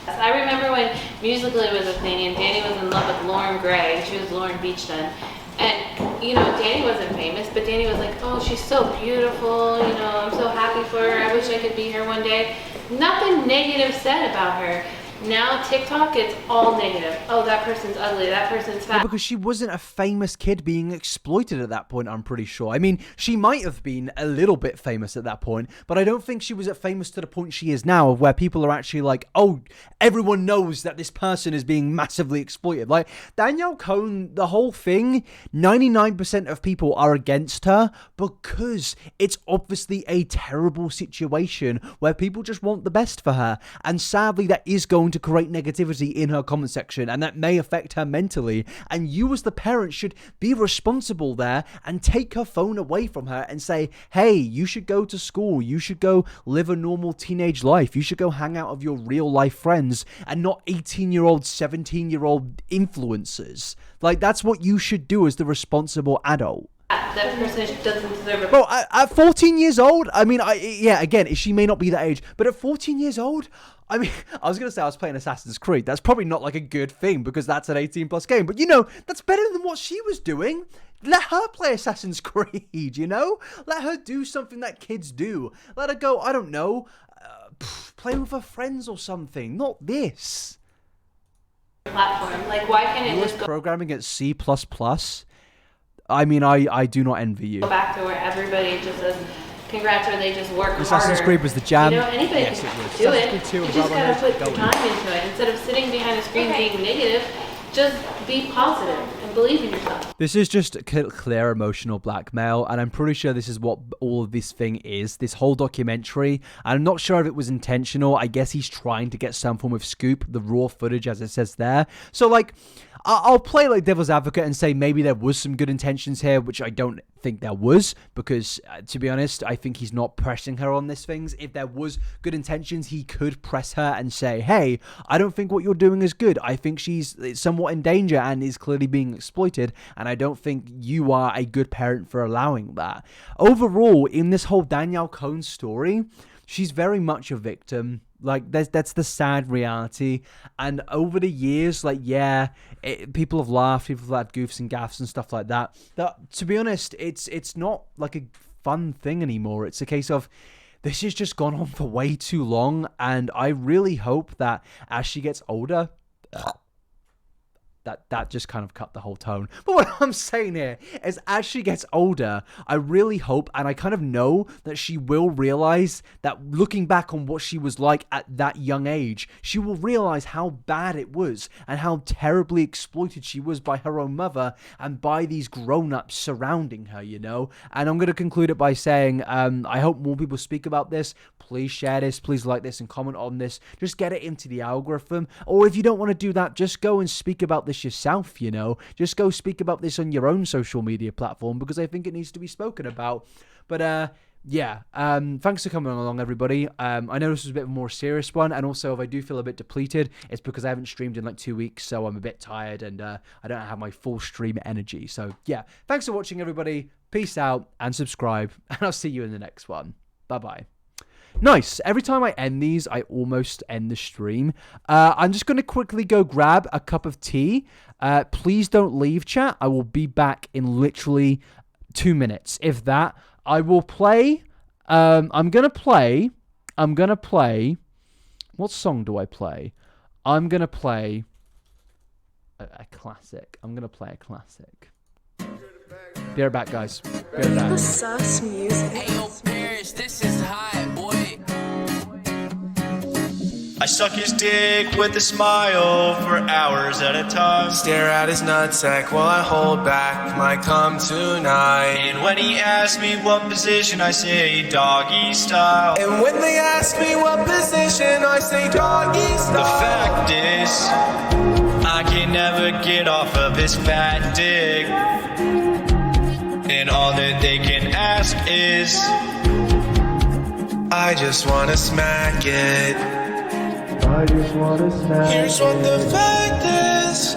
I remember when Musical.ly was a thing and Danny was in love with Lauren Gray, and she was Lauren Beach then. And, you know, Danny wasn't famous, but Danny was like, oh, she's so beautiful, you know, I'm so happy for her, I wish I could be her one day. Nothing negative said about her. Now TikTok, it's all negative. Oh, that person's ugly, that person's fat. Yeah, because she wasn't a famous kid being exploited at that point, I'm pretty sure. I mean, she might have been a little bit famous at that point, but I don't think she was famous to the point she is now, of where people are actually like, oh, everyone knows that this person is being massively exploited. Like, Danielle Cohn, the whole thing, 99% of people are against her because it's obviously a terrible situation where people just want the best for her. And sadly, that is going to create negativity in her comment section, and that may affect her mentally, and you as the parent should be responsible there and take her phone away from her and say, hey, you should go to school, you should go live a normal teenage life, you should go hang out with your real life friends and not 18-year-old 17-year-old influencers. Like, that's what you should do as the responsible adult. that person doesn't deserve it. Bro, at 14 years old, I mean, again, she may not be that age, but at 14 years old, I mean, I was going to say I was playing Assassin's Creed. That's probably not like a good thing because that's an 18+ game. But, you know, that's better than what she was doing. Let her play Assassin's Creed, you know? Let her do something that kids do. Let her go, I don't know, play with her friends or something. Not this. Platform. Like, why can't it just go Programming at C++? I mean, I do not envy you. back to where everybody just says congrats or they just work Assassin's harder? Creed was the jam. You know, anybody Yes, can it was. do it. Assassin's Creed 2 You and just Bravo gotta Nerd, put the go. time into it. Instead of sitting behind a screen being negative, just be positive and believe in yourself. This is just clear emotional blackmail, and I'm pretty sure this is what all of this thing is, this whole documentary. I'm not sure if it was intentional. I guess he's trying to get some form of scoop, the raw footage as it says there. So, like, I'll play like devil's advocate and say maybe there was some good intentions here, which I don't think there was, because to be honest, I think he's not pressing her on these things. If there was good intentions, he could press her and say, hey, I don't think what you're doing is good. I think she's somewhat in danger and is clearly being exploited, and I don't think you are a good parent for allowing that. Overall, in this whole Danielle Cohn story, she's very much a victim. Like, that's the sad reality. And over the years, like, yeah, people have laughed, people have had goofs and gaffs and stuff like that. That, to be honest, it's not like a fun thing anymore. It's a case of this has just gone on for way too long, and I really hope that as she gets older, that just kind of cut the whole tone. But what I'm saying here is, as she gets older, I really hope, and I kind of know that she will realize that looking back on what she was like at that young age, she will realize how bad it was and how terribly exploited she was by her own mother and by these grown-ups surrounding her, you know? And I'm going to conclude it by saying, I hope more people speak about this. Please share this, please like this and comment on this. Just get it into the algorithm. Or if you don't want to do that, just go and speak about this yourself, you know? Just go speak about this on your own social media platform, because I think it needs to be spoken about. But yeah, thanks for coming along, everybody. I know this was a bit more serious one, and also if I do feel a bit depleted, it's because I haven't streamed in like 2 weeks, so I'm a bit tired and I don't have my full stream energy. So yeah, thanks for watching, everybody. Peace out and subscribe, and I'll see you in the next one. Bye-bye. Nice. Every time I end these, I almost end the stream. I'm just going to quickly go grab a cup of tea. Please don't leave, chat. I will be back in literally 2 minutes. If that, I will play. I'm going to play. What song do I play? I'm going to play a classic. I'm going to play a classic. Be right back, guys. Be right back. Sus music. Hey, yo, Paris, this is hot, boy. I suck his dick with a smile for hours at a time. Stare at his nutsack while I hold back my cum tonight. And when he asks me what position, I say doggy style. And when they ask me what position, I say doggy style. The fact is, I can never get off of his fat dick. And all that they can ask is, I just wanna smack it. I just wanna smack Here's what the fact is.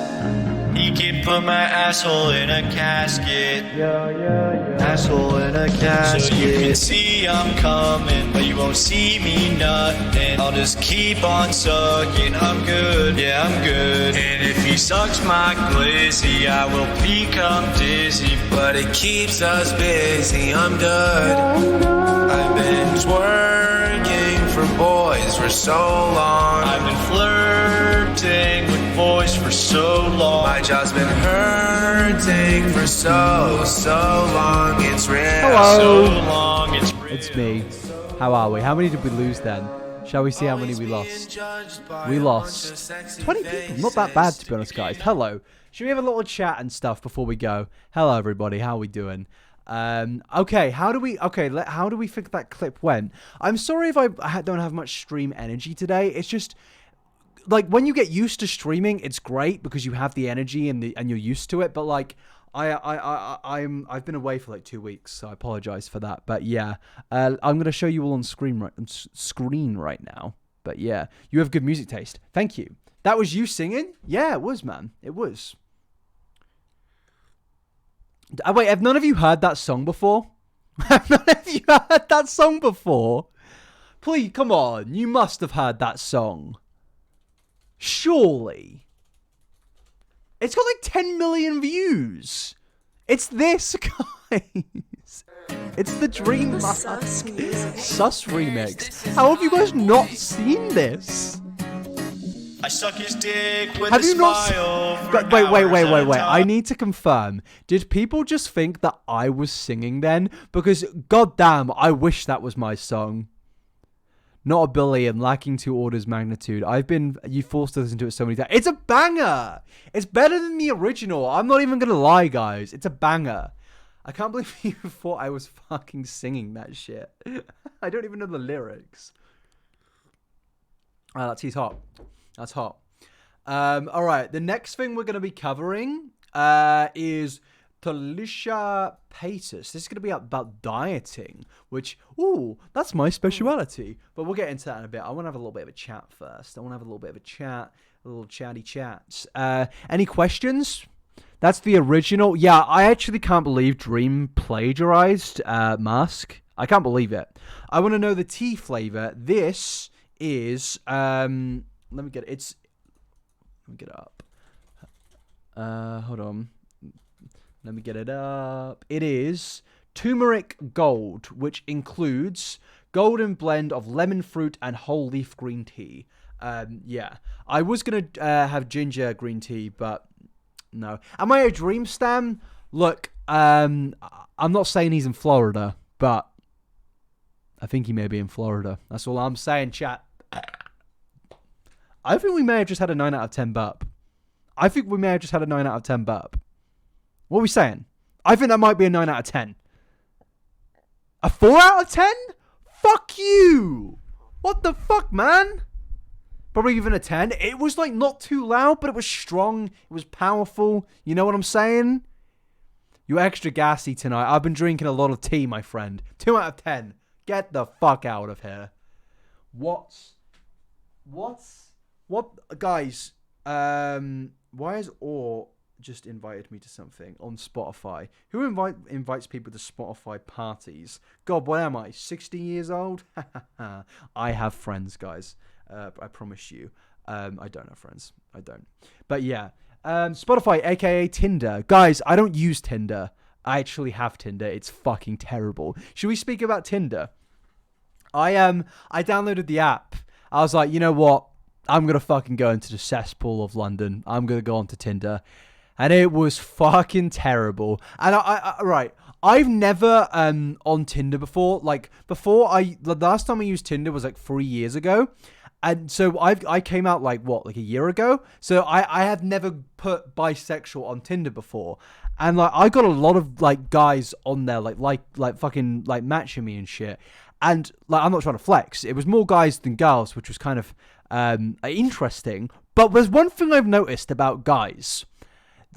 He can put my asshole in a casket. Yeah. Asshole in a casket. So you can see I'm coming, but you won't see me nothing. I'll just keep on sucking. I'm good, yeah, I'm good. And if he sucks my glizzy, I will become dizzy. But it keeps us busy, I'm good. I've been twerking for boys for so long. I've been flirting with boys for so long. My jaw's been hurting for so long. It's real. Hello. So long, it's real. It's me. How are we? How many did we lose then? Shall we see how many we lost? We lost 20 people. Not that bad, to be honest, guys. Hello. Should we have a little chat and stuff before we go? Hello, everybody. How are we doing? Okay, how do we think that clip went? I'm sorry if I don't have much stream energy today. It's just, like, when you get used to streaming, it's great because you have the energy and you're used to it. But like, I've been away for like 2 weeks, so I apologize for that. But yeah, I'm gonna show you all on screen right now. But yeah, you have good music taste. Thank you. That was you singing? Yeah, it was, man. It was. Wait, have none of you heard that song before? Have none of you heard that song before? Please, come on. You must have heard that song. Surely. It's got like 10 million views. It's this, guys. It's the Dream Mask Sus remix. How have you guys not seen this? I suck his dick with Have a you smile. not? Wait. I need to confirm. Did people just think that I was singing then? Because goddamn, I wish that was my song. Not a billion, lacking 2 orders magnitude. You forced to listen to it so many times. It's a banger. It's better than the original. I'm not even gonna lie, guys. It's a banger. I can't believe you thought I was fucking singing that shit. I don't even know the lyrics. He's hot. That's hot. All right. The next thing we're going to be covering is Trisha Paytas. This is going to be about dieting, which, ooh, that's my speciality. But we'll get into that in a bit. I want to have a little bit of a chat first. A little chatty chats. Any questions? That's the original. Yeah, I actually can't believe Dream plagiarized Mask. I can't believe it. I want to know the tea flavor. This is let me get it. Let me get it up. Hold on. Let me get it up. It is turmeric gold, which includes golden blend of lemon fruit and whole leaf green tea. Yeah, I was gonna have ginger green tea, but no. Am I a Dream stan? Look, I'm not saying he's in Florida, but I think he may be in Florida. That's all I'm saying, chat. I think we may have just had a 9 out of 10 burp. What are we saying? I think that might be a 9 out of 10. A 4 out of 10? Fuck you! What the fuck, man? Probably even a 10. It was like not too loud, but it was strong. It was powerful. You know what I'm saying? You're extra gassy tonight. I've been drinking a lot of tea, my friend. 2 out of 10. Get the fuck out of here. What, guys, why has Or just invited me to something on Spotify? Who invites people to Spotify parties? God, what am I, 60 years old? I have friends, guys. I promise you. I don't have friends. I don't. But yeah, Spotify, aka Tinder. Guys, I don't use Tinder. I actually have Tinder. It's fucking terrible. Should we speak about Tinder? I downloaded the app. I was like, you know what? I'm going to fucking go into the cesspool of London. I'm going to go onto Tinder. And it was fucking terrible. And I've never on Tinder before. Like, the last time I used Tinder was like 3 years ago. And so I came out like a year ago. So I have never put bisexual on Tinder before. And like I got a lot of like guys on there like fucking like matching me and shit. And like I'm not trying to flex. It was more guys than girls, which was kind of interesting. But there's one thing I've noticed about guys.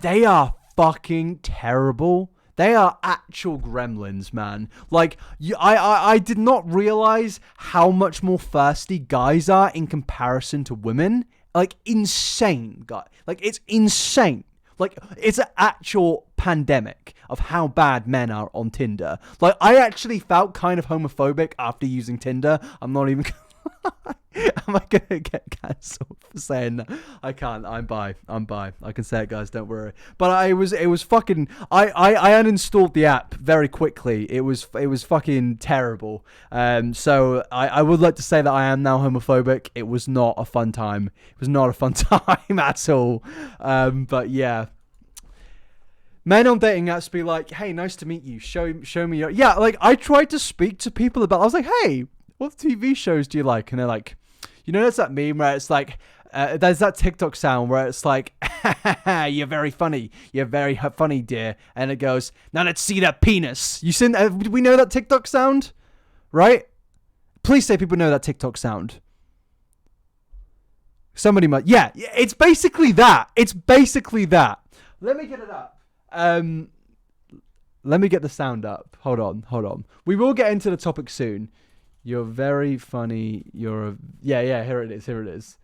They are fucking terrible. They are actual gremlins, man. Like, I did not realize how much more thirsty guys are in comparison to women. Like, insane, guy. Like, it's insane. Like, it's an actual pandemic of how bad men are on Tinder. Like, I actually felt kind of homophobic after using Tinder. I'm not even... Am I gonna get cancelled for saying that? I can't. I'm bi. I can say it, guys. Don't worry. But it was fucking. I uninstalled the app very quickly. It was fucking terrible. So I would like to say that I am now homophobic. It was not a fun time. It was not a fun time at all. But yeah. Men on dating apps be like, hey, nice to meet you. Show me your... Yeah, like, I tried to speak to people about... I was like, hey, what TV shows do you like? And they're like... You know, there's that meme where it's like... there's that TikTok sound where it's like... You're very funny. You're very funny, dear. And it goes, now let's see that penis. You seen... do we know that TikTok sound? Right? Please say people know that TikTok sound. Somebody might... Yeah, it's basically that. It's basically that. Let me get it up. Let me get the sound up. Hold on. We will get into the topic soon. You're very funny. You're a... Yeah, here it is.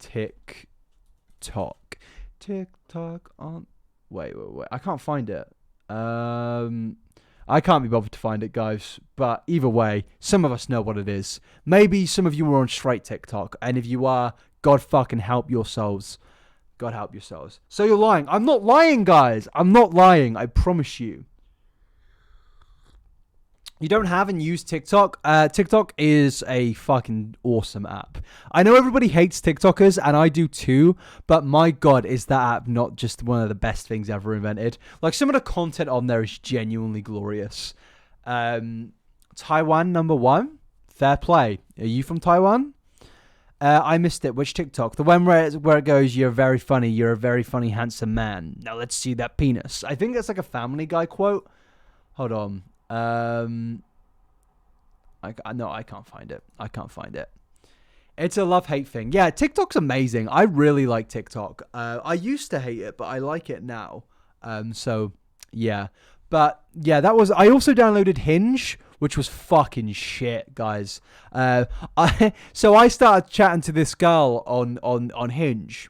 TikTok. TikTok on? Wait. I can't find it. I can't be bothered to find it, guys. But either way, some of us know what it is. Maybe some of you are on straight TikTok. And if you are, God fucking help your souls. God help your souls. So you're lying. I'm not lying, guys. I'm not lying. I promise you. You don't have and use TikTok. TikTok is a fucking awesome app. I know everybody hates TikTokers, and I do too, but my God, is that app not just one of the best things ever invented? Like, some of the content on there is genuinely glorious. Taiwan #1. Fair play. Are you from Taiwan? I missed it. Which TikTok? The one where it goes, you're very funny, you're a very funny, handsome man. Now let's see that penis. I think that's like a Family Guy quote. Hold on. No, I can't find it. I can't find it. It's a love-hate thing. Yeah, TikTok's amazing. I really like TikTok. I used to hate it, but I like it now. So, yeah. But, yeah, that was... I also downloaded Hinge, which was fucking shit, guys. So I started chatting to this girl on Hinge.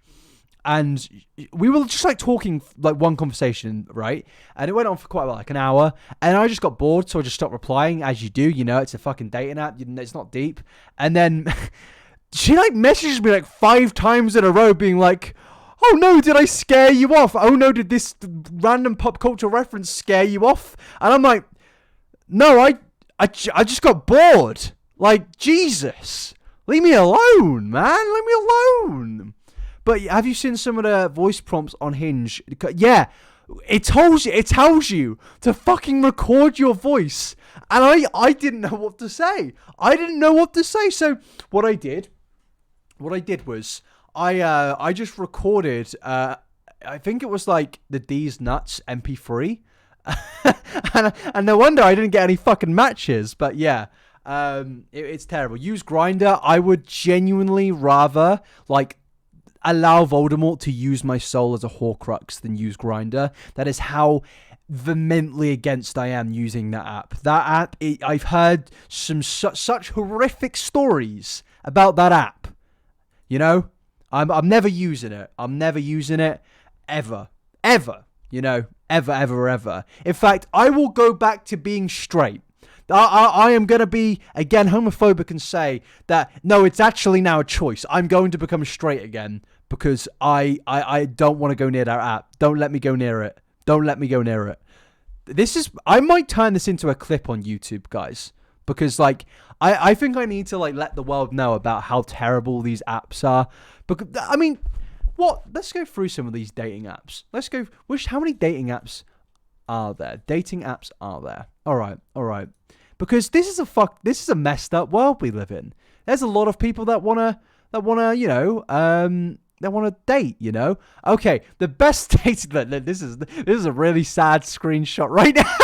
And we were just like talking, like one conversation, right? And it went on for quite a while, like an hour. And I just got bored, so I just stopped replying, as you do. You know, it's a fucking dating app. It's not deep. And then she like messaged me like 5 times in a row, being like, "Oh no, did I scare you off? Oh no, did this random pop culture reference scare you off?" And I'm like, "No, I just got bored. Like, Jesus, leave me alone, man. Leave me alone." But have you seen some of the voice prompts on Hinge? Yeah, it tells you to fucking record your voice. And I didn't know what to say. So what I did was I just recorded, I think it was like the D's Nuts MP3. and no wonder I didn't get any fucking matches. But yeah, it's terrible. Use Grindr. I would genuinely rather like allow Voldemort to use my soul as a Horcrux than use Grindr. That is how vehemently against I am using that app. That app, I've heard some such horrific stories about that app. You know, I'm never using it. I'm never using it ever. You know, ever. In fact, I will go back to being straight. I am going to be, again, homophobic and say that, no, it's actually now a choice. I'm going to become straight again because I don't want to go near that app. Don't let me go near it. I might turn this into a clip on YouTube, guys, because, like, I think I need to, like, let the world know about how terrible these apps are. Because, I mean, let's go through some of these dating apps. How many dating apps are there? All right. Because this is a messed up world we live in. There's a lot of people that wanna, you know, they wanna date, you know. Okay, the best dating. This is a really sad screenshot right now.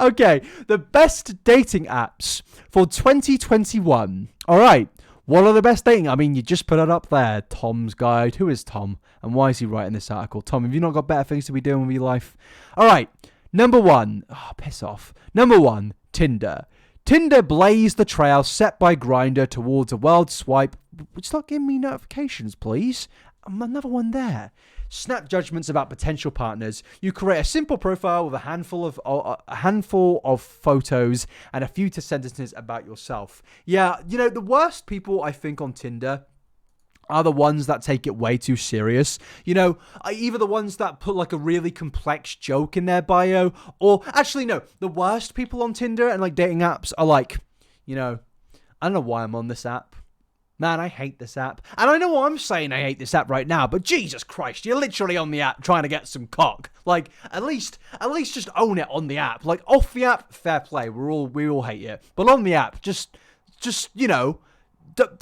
Okay, the best dating apps for 2021. All right. What are the best dating? I mean, you just put it up there. Tom's Guide. Who is Tom? And why is he writing this article? Tom, have you not got better things to be doing with your life? All right. Number 1. Oh, piss off. Number 1, Tinder. Tinder blazed the trail set by Grindr towards a world swipe. Stop giving me notifications, please. Another one there. Snap judgments about potential partners. You create a simple profile with a handful of photos and a few sentences about yourself. Yeah, you know, the worst people I think on Tinder are the ones that take it way too serious. You know, either the ones that put like a really complex joke in their bio, or actually no, the worst people on Tinder and like dating apps are like, you know, I don't know why I'm on this app. Man, I hate this app. And I know I'm saying I hate this app right now, but Jesus Christ, you're literally on the app trying to get some cock. Like, at least just own it on the app. Like, off the app, fair play. We all hate it. But on the app, just you know,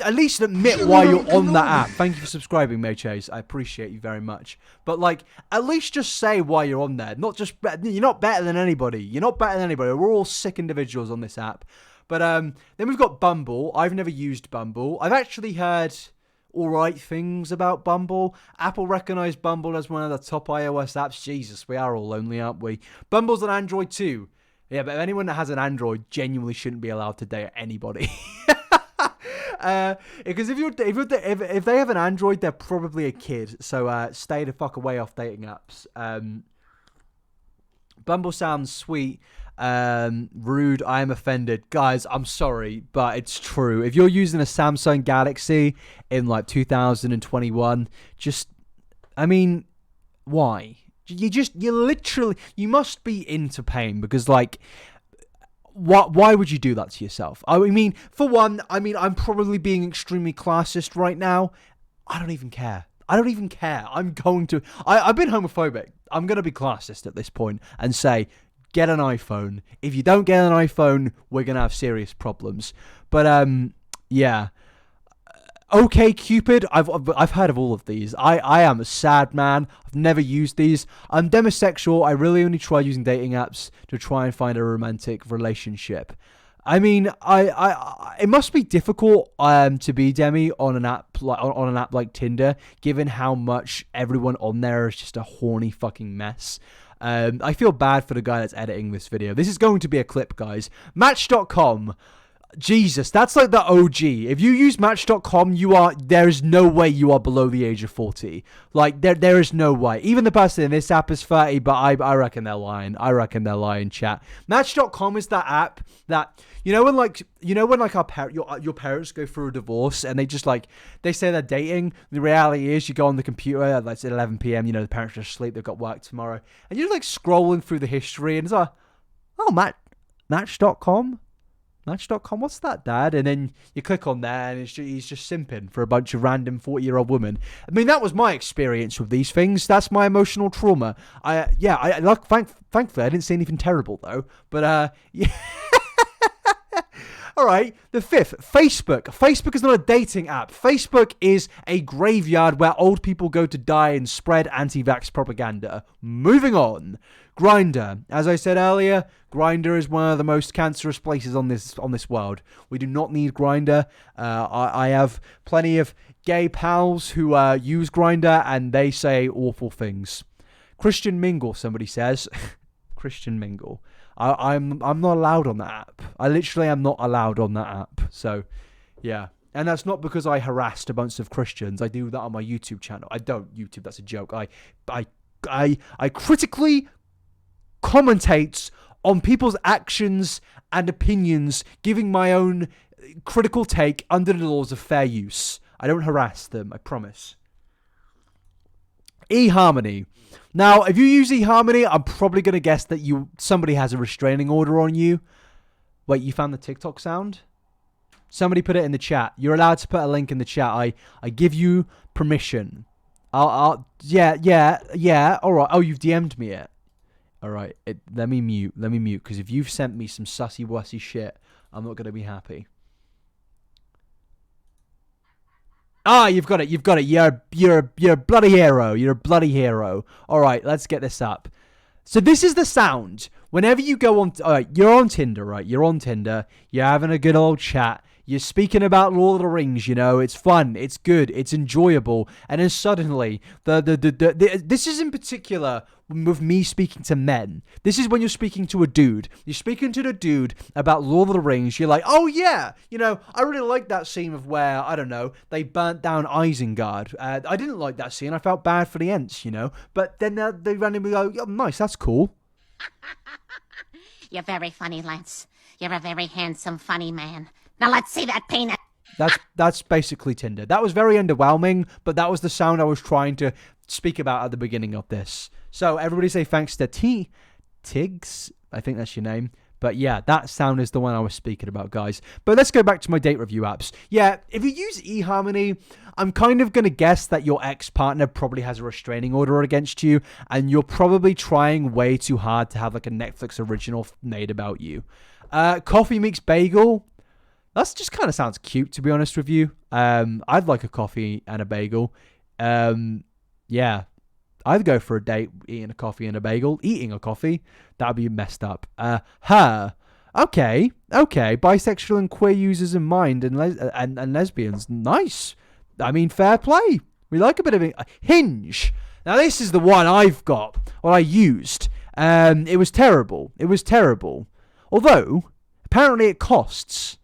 at least admit why you're on that app. Thank you for subscribing, Chase. I appreciate you very much. But, like, at least just say why you're on there. You're not better than anybody. We're all sick individuals on this app. But then we've got Bumble. I've never used Bumble. I've actually heard all right things about Bumble. Apple recognized Bumble as one of the top iOS apps. Jesus, we are all lonely, aren't we? Bumble's on Android too. Yeah, but anyone that has an Android genuinely shouldn't be allowed to date anybody. Because if they have an Android, they're probably a kid. So stay the fuck away off dating apps. Bumble sounds sweet. Rude. I am offended, guys. I'm sorry, but it's true. If you're using a Samsung Galaxy in like 2021, why? You must be into pain, because like, why would you do that to yourself? I mean, for one, I'm probably being extremely classist right now. I don't even care. I've been homophobic. I'm going to be classist at this point and say, get an iPhone. If you don't get an iPhone, we're going to have serious problems. But, yeah. Okay, Cupid, I've heard of all of these. I am a sad man. I've never used these. I'm demisexual. I really only try using dating apps to try and find a romantic relationship. I mean, it must be difficult to be demi on an app like Tinder, given how much everyone on there is just a horny fucking mess. I feel bad for the guy that's editing this video. This is going to be a clip, guys. Match.com. Jesus, that's like the OG. If you use Match.com, there is no way you are below the age of 40. Like, there is no way. Even the person in this app is 30, but I reckon they're lying. Chat. Match.com is that app that, when your parents go through a divorce and they just they say they're dating. The reality is you go on the computer, it's at 11 p.m., the parents are asleep, they've got work tomorrow, and you're scrolling through the history and it's like, oh, Match.com? Match.com, what's that, Dad? And then you click on there and he's just simping for a bunch of random 40-year-old women. I mean, that was my experience with these things. That's my emotional trauma. Thankfully, I didn't see anything terrible, though. But, yeah. All right, the fifth, Facebook. Facebook is not a dating app. Facebook is a graveyard where old people go to die and spread anti-vax propaganda. Moving on. Grindr. As I said earlier, Grindr is one of the most cancerous places on this world. We do not need Grindr. I have plenty of gay pals who use Grindr, and they say awful things. Christian Mingle, somebody says. Christian Mingle. I'm not allowed on that app. I literally am not allowed on that app. So, yeah. And that's not because I harassed a bunch of Christians. I do that on my YouTube channel. I don't YouTube. That's a joke. I critically commentate on people's actions and opinions, giving my own critical take under the laws of fair use. I don't harass them. I promise. eHarmony. Now, if you use eHarmony, I'm probably going to guess that somebody has a restraining order on you. Wait, you found the TikTok sound? Somebody put it in the chat. You're allowed to put a link in the chat. I give you permission. Yeah. All right. Oh, you've DM'd me it. All right. Let me mute. Because if you've sent me some sussy-wussy shit, I'm not going to be happy. Ah, you've got it. You're a bloody hero. You're a bloody hero. All right, let's get this up. So this is the sound. Whenever you go on... All right, you're on Tinder, right? You're on Tinder. You're having a good old chat. You're speaking about Lord of the Rings, It's fun. It's good. It's enjoyable. And then suddenly, this is in particular with me speaking to men. This is when you're speaking to a dude. You're speaking to the dude about Lord of the Rings. You're like, oh yeah, I really like that scene of where, I don't know, they burnt down Isengard. I didn't like that scene. I felt bad for the Ents, But then they randomly go, oh, nice, that's cool. You're very funny, Lance. You're a very handsome, funny man. Now let's see that penis. That's basically Tinder. That was very underwhelming, but that was the sound I was trying to speak about at the beginning of this. So everybody say thanks to Tiggs. I think that's your name. But yeah, that sound is the one I was speaking about, guys. But let's go back to my date review apps. Yeah, if you use eHarmony, I'm kind of going to guess that your ex-partner probably has a restraining order against you, and you're probably trying way too hard to have like a Netflix original made about you. Coffee Meets Bagel. That just kind of sounds cute, to be honest with you. I'd like a coffee and a bagel. Yeah. I'd go for a date eating a coffee and a bagel. Eating a coffee, that'd be messed up. Her. Okay. Bisexual and queer users in mind and lesbians. Nice. I mean, fair play. We like a bit of Hinge. Now, this is the one I've got. What I used. It was terrible. Although, apparently it costs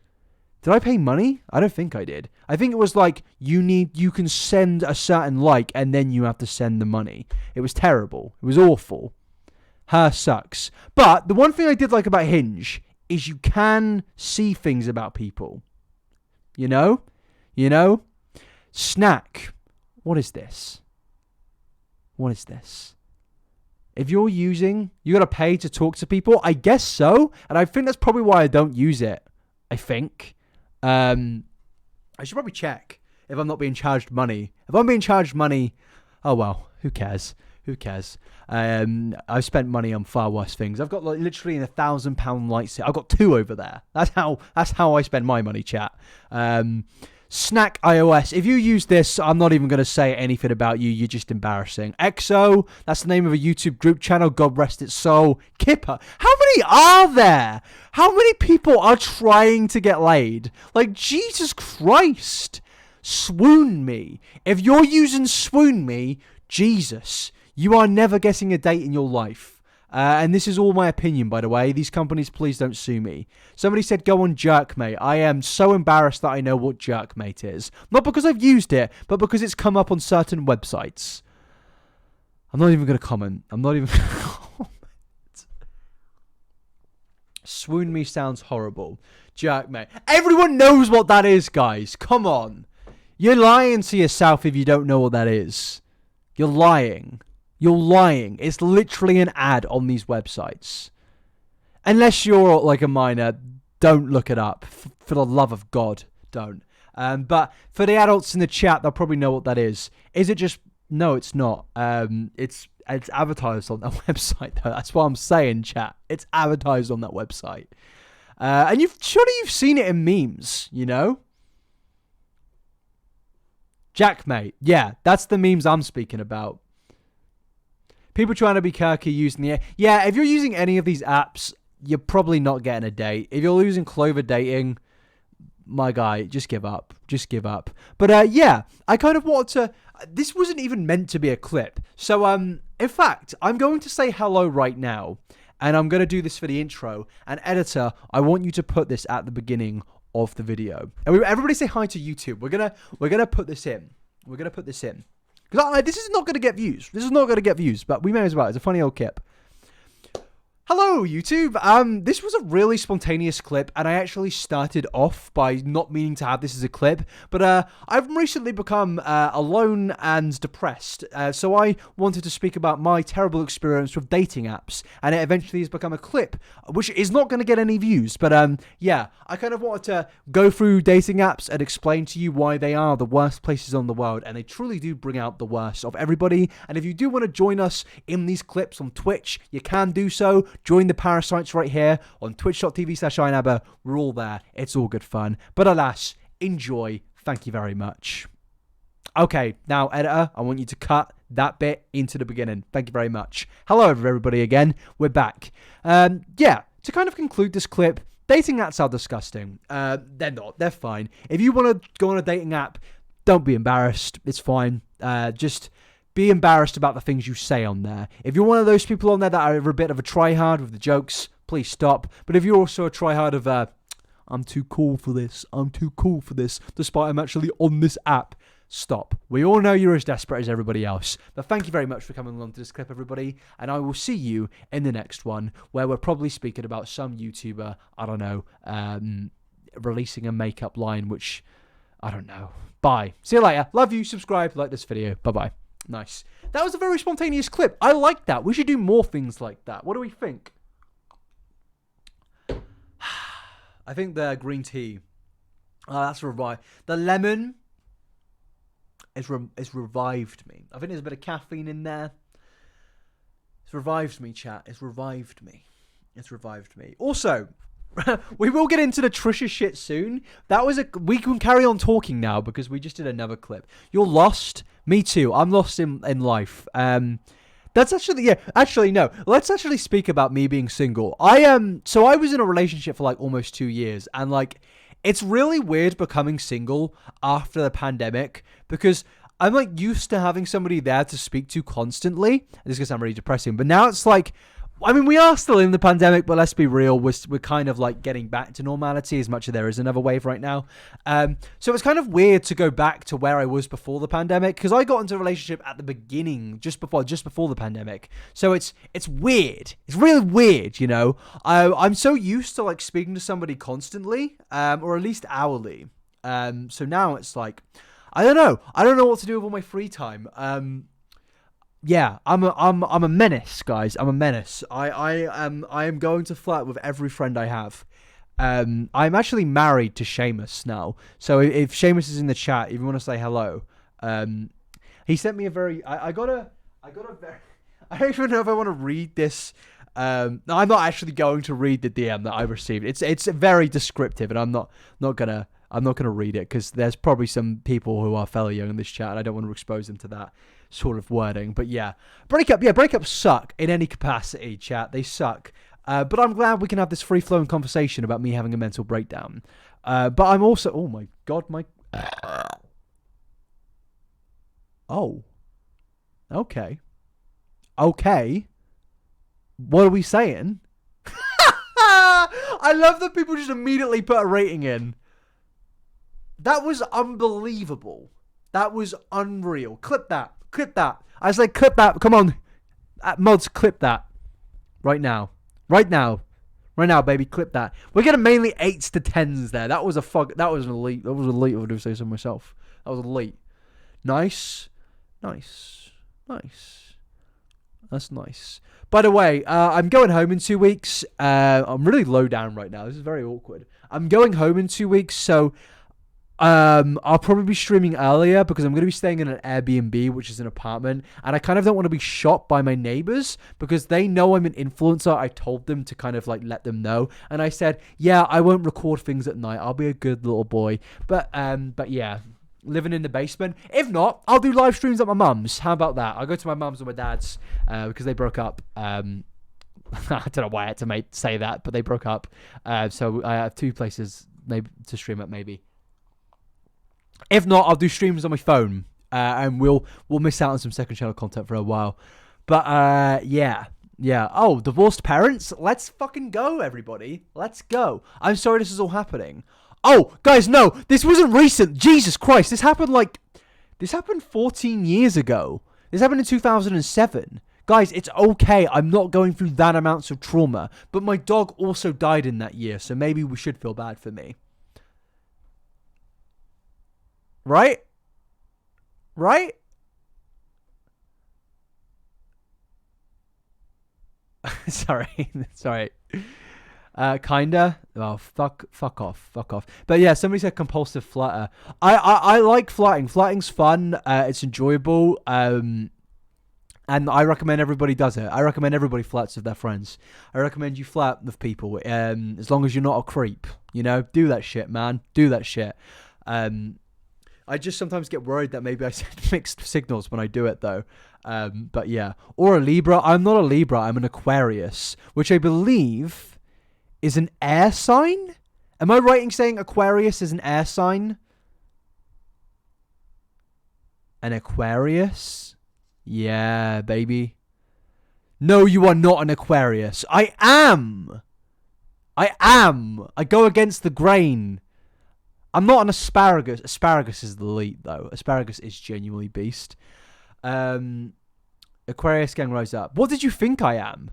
Did I pay money? I don't think I did. I think it was like you can send a certain like and then you have to send the money. It was terrible. It was awful. Her sucks. But the one thing I did like about Hinge is you can see things about people. You know? Snack. What is this? What is this? If you're using, you got to pay to talk to people? I guess so. And I think that's probably why I don't use it. I think. I should probably check if I'm not being charged money. If I'm being charged money, oh well, who cares? Who cares? I've spent money on far worse things. I've got like literally a £1,000 lights. I've got 2 over there. That's how I spend my money, chat. Snack iOS. If you use this, I'm not even going to say anything about you. You're just embarrassing. EXO. That's the name of a YouTube group channel. God rest its soul. Kipper. How many are there? How many people are trying to get laid? Like, Jesus Christ. Swoon Me. If you're using Swoon Me, Jesus, you are never getting a date in your life. And this is all my opinion, by the way. These companies, please don't sue me. Somebody said go on Jerkmate. I am so embarrassed that I know what Jerkmate is. Not because I've used it, but because it's come up on certain websites. I'm not even going to comment. I'm not even going to comment. Swoon Me sounds horrible. Jerkmate. Everyone knows what that is, guys. Come on. You're lying to yourself if you don't know what that is. You're lying. You're lying. It's literally an ad on these websites. Unless you're like a minor, don't look it up. For the love of God, don't. But for the adults in the chat, they'll probably know what that is. Is it just... No, it's not. It's advertised on that website, though. That's what I'm saying, chat. It's advertised on that website. And surely you've seen it in memes, you know? Jackmate. Yeah, that's the memes I'm speaking about. People trying to be quirky using the... Yeah, if you're using any of these apps, you're probably not getting a date. If you're using Clover Dating, my guy, just give up. Just give up. But yeah, I kind of wanted to... This wasn't even meant to be a clip. So, in fact, I'm going to say hello right now. And I'm going to do this for the intro. And editor, I want you to put this at the beginning of the video. And everybody say hi to YouTube. We're gonna put this in. We're going to put this in. Because this is not going to get views. This is not going to get views, but we may as well. It's a funny old clip. Hello, YouTube. This was a really spontaneous clip, and I actually started off by not meaning to have this as a clip, but I've recently become alone and depressed, so I wanted to speak about my terrible experience with dating apps, and it eventually has become a clip, which is not going to get any views, but yeah, I kind of wanted to go through dating apps and explain to you why they are the worst places on the world, and they truly do bring out the worst of everybody, and if you do want to join us in these clips on Twitch, you can do so. Join the parasites right here on twitch.tv/iNabber. We're all there. It's all good fun. But alas, enjoy. Thank you very much. Okay, now, editor, I want you to cut that bit into the beginning. Thank you very much. Hello, everybody, again. We're back. Yeah, to kind of conclude this clip, dating apps are disgusting. They're not. They're fine. If you want to go on a dating app, don't be embarrassed. It's fine. Just... be embarrassed about the things you say on there. If you're one of those people on there that are a bit of a tryhard with the jokes, please stop. But if you're also a tryhard of, I'm too cool for this, despite I'm actually on this app, stop. We all know you're as desperate as everybody else. But thank you very much for coming along to this clip, everybody. And I will see you in the next one, where we're probably speaking about some YouTuber, I don't know, releasing a makeup line, which, I don't know. Bye. See you later. Love you. Subscribe. Like this video. Bye-bye. Nice. That was a very spontaneous clip. I like that. We should do more things like that. What do we think? I think the green tea. Oh, that's revived. The lemon is revived me. I think there's a bit of caffeine in there. It's revived me, chat. It's revived me. It's revived me. Also, we will get into the Trisha shit soon. We can carry on talking now because we just did another clip. You're lost. Me too. I'm lost in life. That's actually, yeah. Actually, no. Let's actually speak about me being single. So I was in a relationship for like almost 2 years, and like, it's really weird becoming single after the pandemic because I'm like used to having somebody there to speak to constantly. This is gonna sound really depressing, but now it's like I mean, we are still in the pandemic, but let's be real. We're kind of like getting back to normality as much as there is another wave right now. So it's kind of weird to go back to where I was before the pandemic, because I got into a relationship at the beginning, just before the pandemic. So it's weird. It's really weird, you know. I'm so used to like speaking to somebody constantly, or at least hourly. So now it's like, I don't know. I don't know what to do with all my free time. Yeah, I'm a menace, guys. I'm a menace. I am going to flirt with every friend I have. I'm actually married to Seamus now. So if Seamus is in the chat, if you want to say hello, he sent me a very. I got a very. I don't even know if I want to read this. No, I'm not actually going to read the DM that I received. It's very descriptive, and I'm not gonna read it because there's probably some people who are fellow young in this chat, and I don't want to expose them to that sort of wording. But yeah, breakups suck in any capacity, chat. They suck. But I'm glad we can have this free-flowing conversation about me having a mental breakdown. But I'm also, oh my god, oh, okay, what are we saying? I love that people just immediately put a rating in. That was unbelievable. That was unreal. Clip that. I said clip that. Come on. Mods, clip that. Right now, baby. Clip that. We're getting mainly 8s to 10s there. That was an elite. That was elite. I would say so myself. That was elite. Nice. That's nice. By the way, I'm going home in 2 weeks. I'm really low down right now. This is very awkward. I'm going home in 2 weeks, so I'll probably be streaming earlier because I'm going to be staying in an Airbnb, which is an apartment, and I kind of don't want to be shot by my neighbors because they know I'm an influencer. I told them to kind of like let them know, and I said, yeah, I won't record things at night. I'll be a good little boy. But yeah, living in the basement. If not, I'll do live streams at my mum's. How about that? I'll go to my mum's or my dad's because they broke up. I don't know why I had to say that, but they broke up. So I have 2 places maybe to stream at maybe. If not, I'll do streams on my phone, and we'll miss out on some second channel content for a while. But yeah. Oh, divorced parents? Let's fucking go, everybody. Let's go. I'm sorry this is all happening. Oh, guys, no, this wasn't recent. Jesus Christ, this happened 14 years ago. This happened in 2007. Guys, it's okay. I'm not going through that amounts of trauma. But my dog also died in that year, so maybe we should feel bad for me. Right? Sorry. Kinda. Oh, fuck off. But yeah, somebody said compulsive flutter. I like flirting. Flirting's fun. It's enjoyable. And I recommend everybody does it. I recommend everybody flirts with their friends. I recommend you flirt with people. As long as you're not a creep, you know, do that shit, man. Do that shit. I just sometimes get worried that maybe I send mixed signals when I do it, though. But yeah. Or a Libra. I'm not a Libra. I'm an Aquarius, which I believe is an air sign. Am I right in saying Aquarius is an air sign? An Aquarius? Yeah, baby. No, you are not an Aquarius. I am. I go against the grain. I'm not an asparagus. Asparagus is the elite, though. Asparagus is genuinely beast. Aquarius gang rise up. What did you think I am?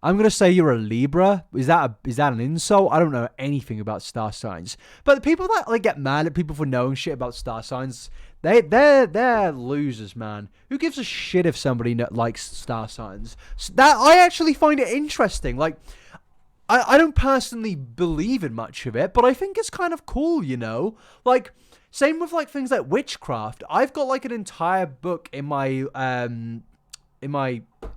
I'm gonna say you're a Libra. Is that an insult? I don't know anything about star signs. But the people that like get mad at people for knowing shit about star signs, they're losers, man. Who gives a shit if somebody likes star signs? That I actually find it interesting. Like, I don't personally believe in much of it, but I think it's kind of cool, you know? Like, same with like things like witchcraft. I've got like an entire book in my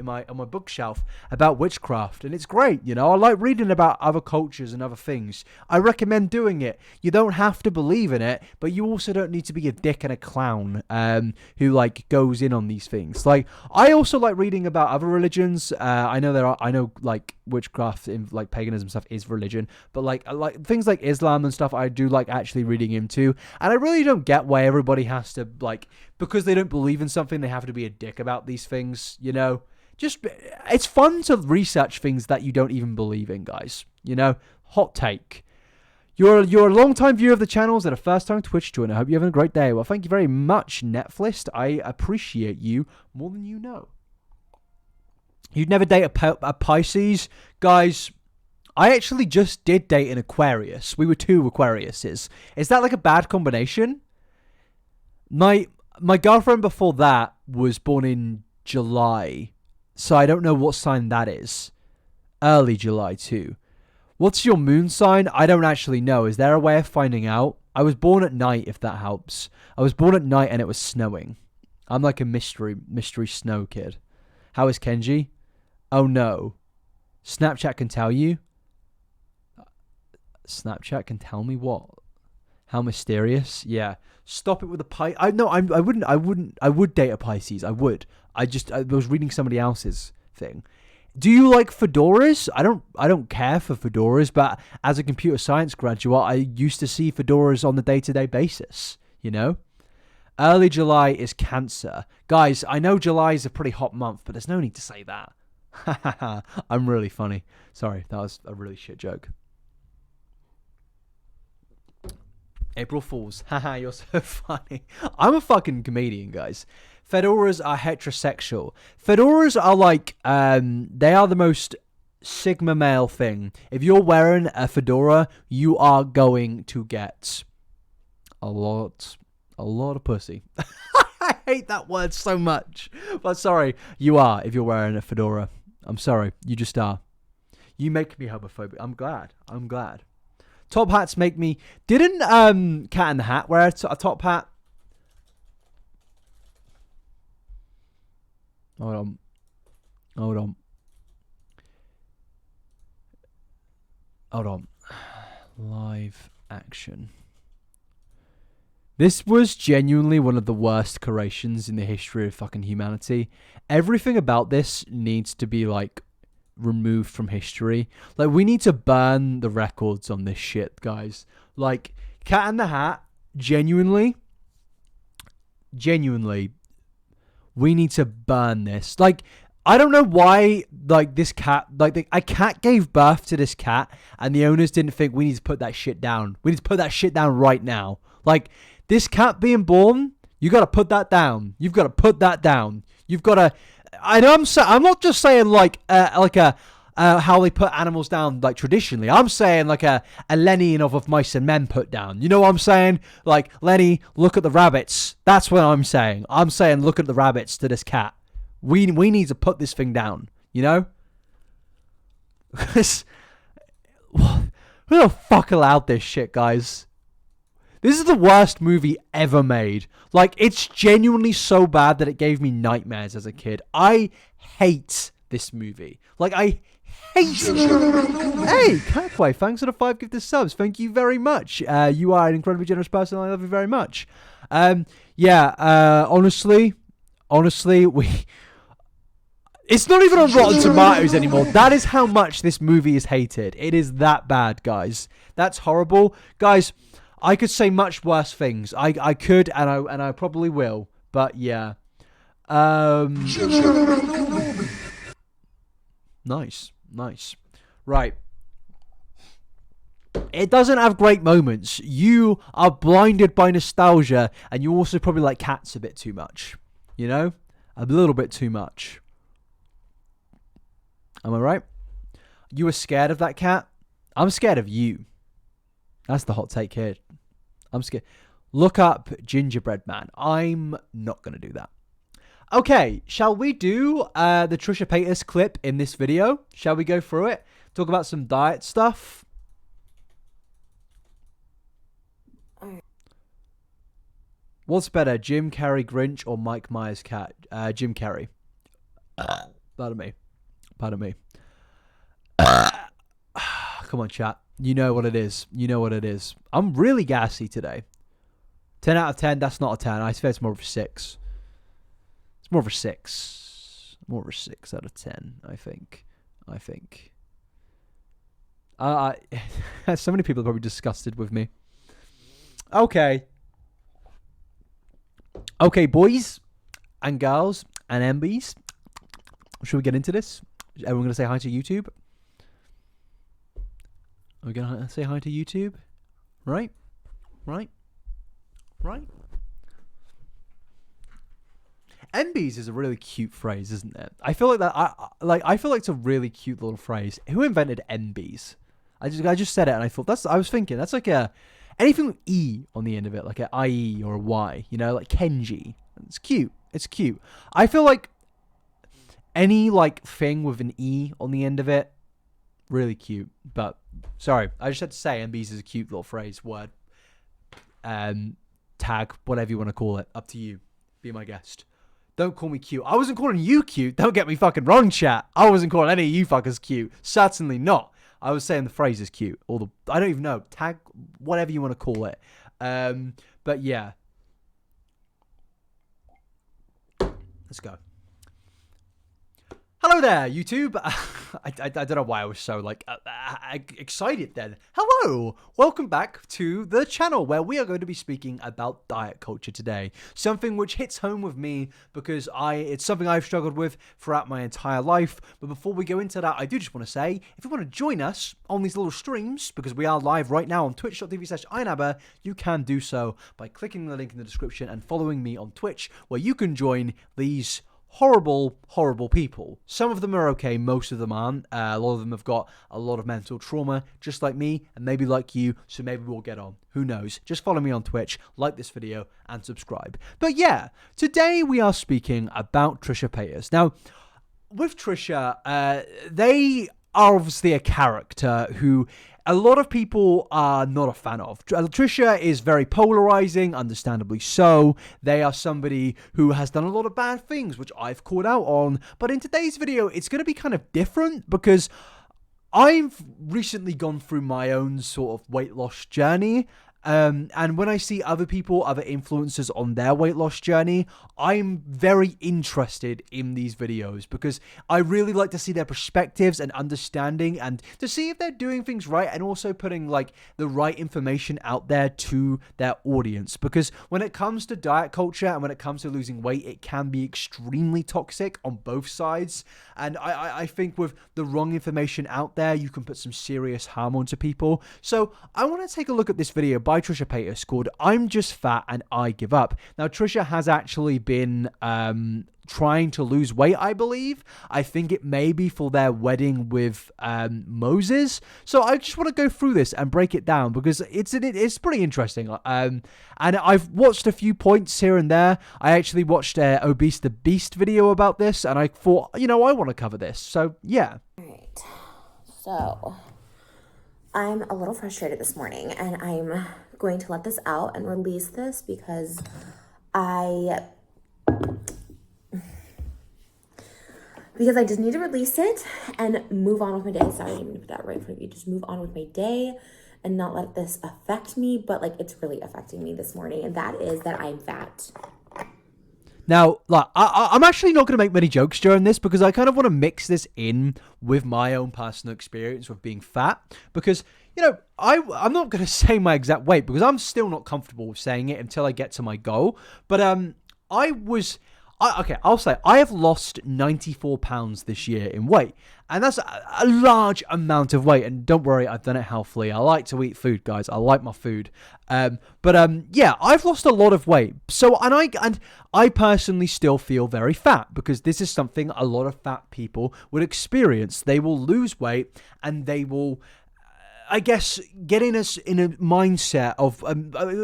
on my bookshelf about witchcraft, and it's great, you know. I like reading about other cultures and other things. I recommend doing it. You don't have to believe in it, but you also don't need to be a dick and a clown who like goes in on these things. Like, I also like reading about other religions. I know like witchcraft in like paganism stuff is religion, but like things like Islam and stuff I do like actually reading into. And I really don't get why everybody has to, like, because they don't believe in something, they have to be a dick about these things, you know? it's fun to research things that you don't even believe in, guys. You know, hot take. You're a long-time viewer of the channels and a first-time Twitch joiner. I hope you're having a great day. Well, thank you very much, Netflix. I appreciate you more than you know. You'd never date a Pisces? Guys, I actually just did date an Aquarius. We were 2 Aquariuses. Is that like a bad combination? My girlfriend before that was born in July, so I don't know what sign that is. Early July, too. What's your moon sign? I don't actually know. Is there a way of finding out? I was born at night, if that helps. I was born at night and it was snowing. I'm like a mystery snow kid. How is Kenji? Oh no. Snapchat can tell you? Snapchat can tell me what? How mysterious? Yeah. Stop it with the Pisces. I would date a Pisces. I would. I was reading somebody else's thing. Do you like fedoras? I don't care for fedoras, but as a computer science graduate, I used to see fedoras on the day-to-day basis, you know? Early July is Cancer. Guys, I know July is a pretty hot month, but there's no need to say that. I'm really funny. Sorry, that was a really shit joke. April Fools. Haha, you're so funny. I'm a fucking comedian, guys. Fedoras are heterosexual. Fedoras are like, they are the most sigma male thing. If you're wearing a fedora, you are going to get a lot of pussy. I hate that word so much. But sorry, you are if you're wearing a fedora. I'm sorry, you just are. You make me homophobic. I'm glad. Top hats make me... Didn't Cat in the Hat wear a top hat? Hold on. Live action. This was genuinely one of the worst creations in the history of fucking humanity. Everything about this needs to be, like, removed from history. Like, we need to burn the records on this shit, guys. Like, Cat in the Hat, genuinely, we need to burn this. Like, I don't know why, like, this cat, like, a cat gave birth to this cat, and the owners didn't think we need to put that shit down. We need to put that shit down right now. Like, this cat being born, you gotta put that down. You've gotta put that down. You've gotta... I'm not just saying, like how they put animals down, like, traditionally. I'm saying, like, a Lenny of Mice and Men put down. You know what I'm saying? Like, Lenny, look at the rabbits. That's what I'm saying. I'm saying, look at the rabbits to this cat. We need to put this thing down, you know? Who the fuck allowed this shit, guys? This is the worst movie ever made. Like, it's genuinely so bad that it gave me nightmares as a kid. I hate this movie. Like, I hate it. Hey, Catboy, thanks for the 5 gifted subs. Thank you very much. You are an incredibly generous person. I love you very much. Honestly, it's not even on Rotten Tomatoes anymore. That is how much this movie is hated. It is that bad, guys. That's horrible. Guys, I could say much worse things. I could, and I probably will. But yeah. Nice. Right. It doesn't have great moments. You are blinded by nostalgia, and you also probably like Cats a bit too much. You know? A little bit too much. Am I right? You were scared of that cat? I'm scared of you. That's the hot take here. I'm scared. Look up Gingerbread Man. I'm not going to do that. Okay, shall we do the Trisha Paytas clip in this video? Shall we go through it? Talk about some diet stuff? What's better, Jim Carrey Grinch or Mike Myers cat? Jim Carrey. Pardon me. Come on, chat. You know what it is. I'm really gassy today. 10 out of 10, that's not a 10. I swear it's more of a 6. It's more of a 6. More of a 6 out of 10, I think. So many people are probably disgusted with me. Okay, boys and girls and MBs. should we get into this? Is everyone going to say hi to YouTube? Are we going to say hi to YouTube? Right? MBs is a really cute phrase, isn't it? I feel like that. I feel like it's a really cute little phrase. Who invented MBs? I just said it, and I was thinking that's like anything with E on the end of it, like an IE or a Y. You know, like Kenji. It's cute. It's cute. I feel like any like thing with an E on the end of it, really cute. But sorry, I just had to say MBs is a cute little phrase, word, tag, whatever you want to call it. Up to you. Be my guest. Don't call me cute. I wasn't calling you cute. Don't get me fucking wrong, chat. I wasn't calling any of you fuckers cute. Certainly not. I was saying the phrase is cute. I don't even know. Tag, whatever you want to call it. But yeah. Let's go. Hello there, YouTube. I don't know why I was so excited then. Hello, welcome back to the channel where we are going to be speaking about diet culture today. Something which hits home with me because it's something I've struggled with throughout my entire life. But before we go into that, I do just want to say, if you want to join us on these little streams, because we are live right now on twitch.tv/iNabber, you can do so by clicking the link in the description and following me on Twitch, where you can join these horrible people. Some of them are okay, most of them aren't. A lot of them have got a lot of mental trauma, just like me, and maybe like you, so maybe we'll get on. Who knows? Just follow me on Twitch, like this video, and subscribe. But yeah, today we are speaking about Trisha Paytas. Now, with Trisha, they are obviously a character who a lot of people are not a fan of. Trisha is very polarizing, understandably so. They are somebody who has done a lot of bad things, which I've called out on. But in today's video, it's going to be kind of different because I've recently gone through my own sort of weight loss journey. And when I see other people, other influencers on their weight loss journey, I'm very interested in these videos because I really like to see their perspectives and understanding and to see if they're doing things right and also putting like the right information out there to their audience. Because when it comes to diet culture and when it comes to losing weight, it can be extremely toxic on both sides. And I think with the wrong information out there, you can put some serious harm onto people. So I want to take a look at this video by Trisha Paytas called "I'm Just Fat and I Give Up." Now, Trisha has actually been trying to lose weight, I believe. I think it may be for their wedding with Moses. So I just want to go through this and break it down because it's pretty interesting. And I've watched a few points here and there. I actually watched Obese the Beast video about this, and I thought, I want to cover this. So yeah. All right. So I'm a little frustrated this morning, and I'm going to let this out and release this because I just need to release it and move on with my day. Sorry, I didn't put that right in front of you. Just move on with my day and not let this affect me, but it's really affecting me this morning, and that is that I'm fat. Now, I'm actually not going to make many jokes during this because I kind of want to mix this in with my own personal experience with being fat because, I'm not going to say my exact weight because I'm still not comfortable with saying it until I get to my goal. But I'll say I have lost 94 pounds this year in weight. And that's a large amount of weight. And don't worry, I've done it healthily. I like to eat food, guys. I like my food. Yeah, I've lost a lot of weight. So, and I personally still feel very fat because this is something a lot of fat people would experience. They will lose weight and they will, I guess, getting us in a mindset of, a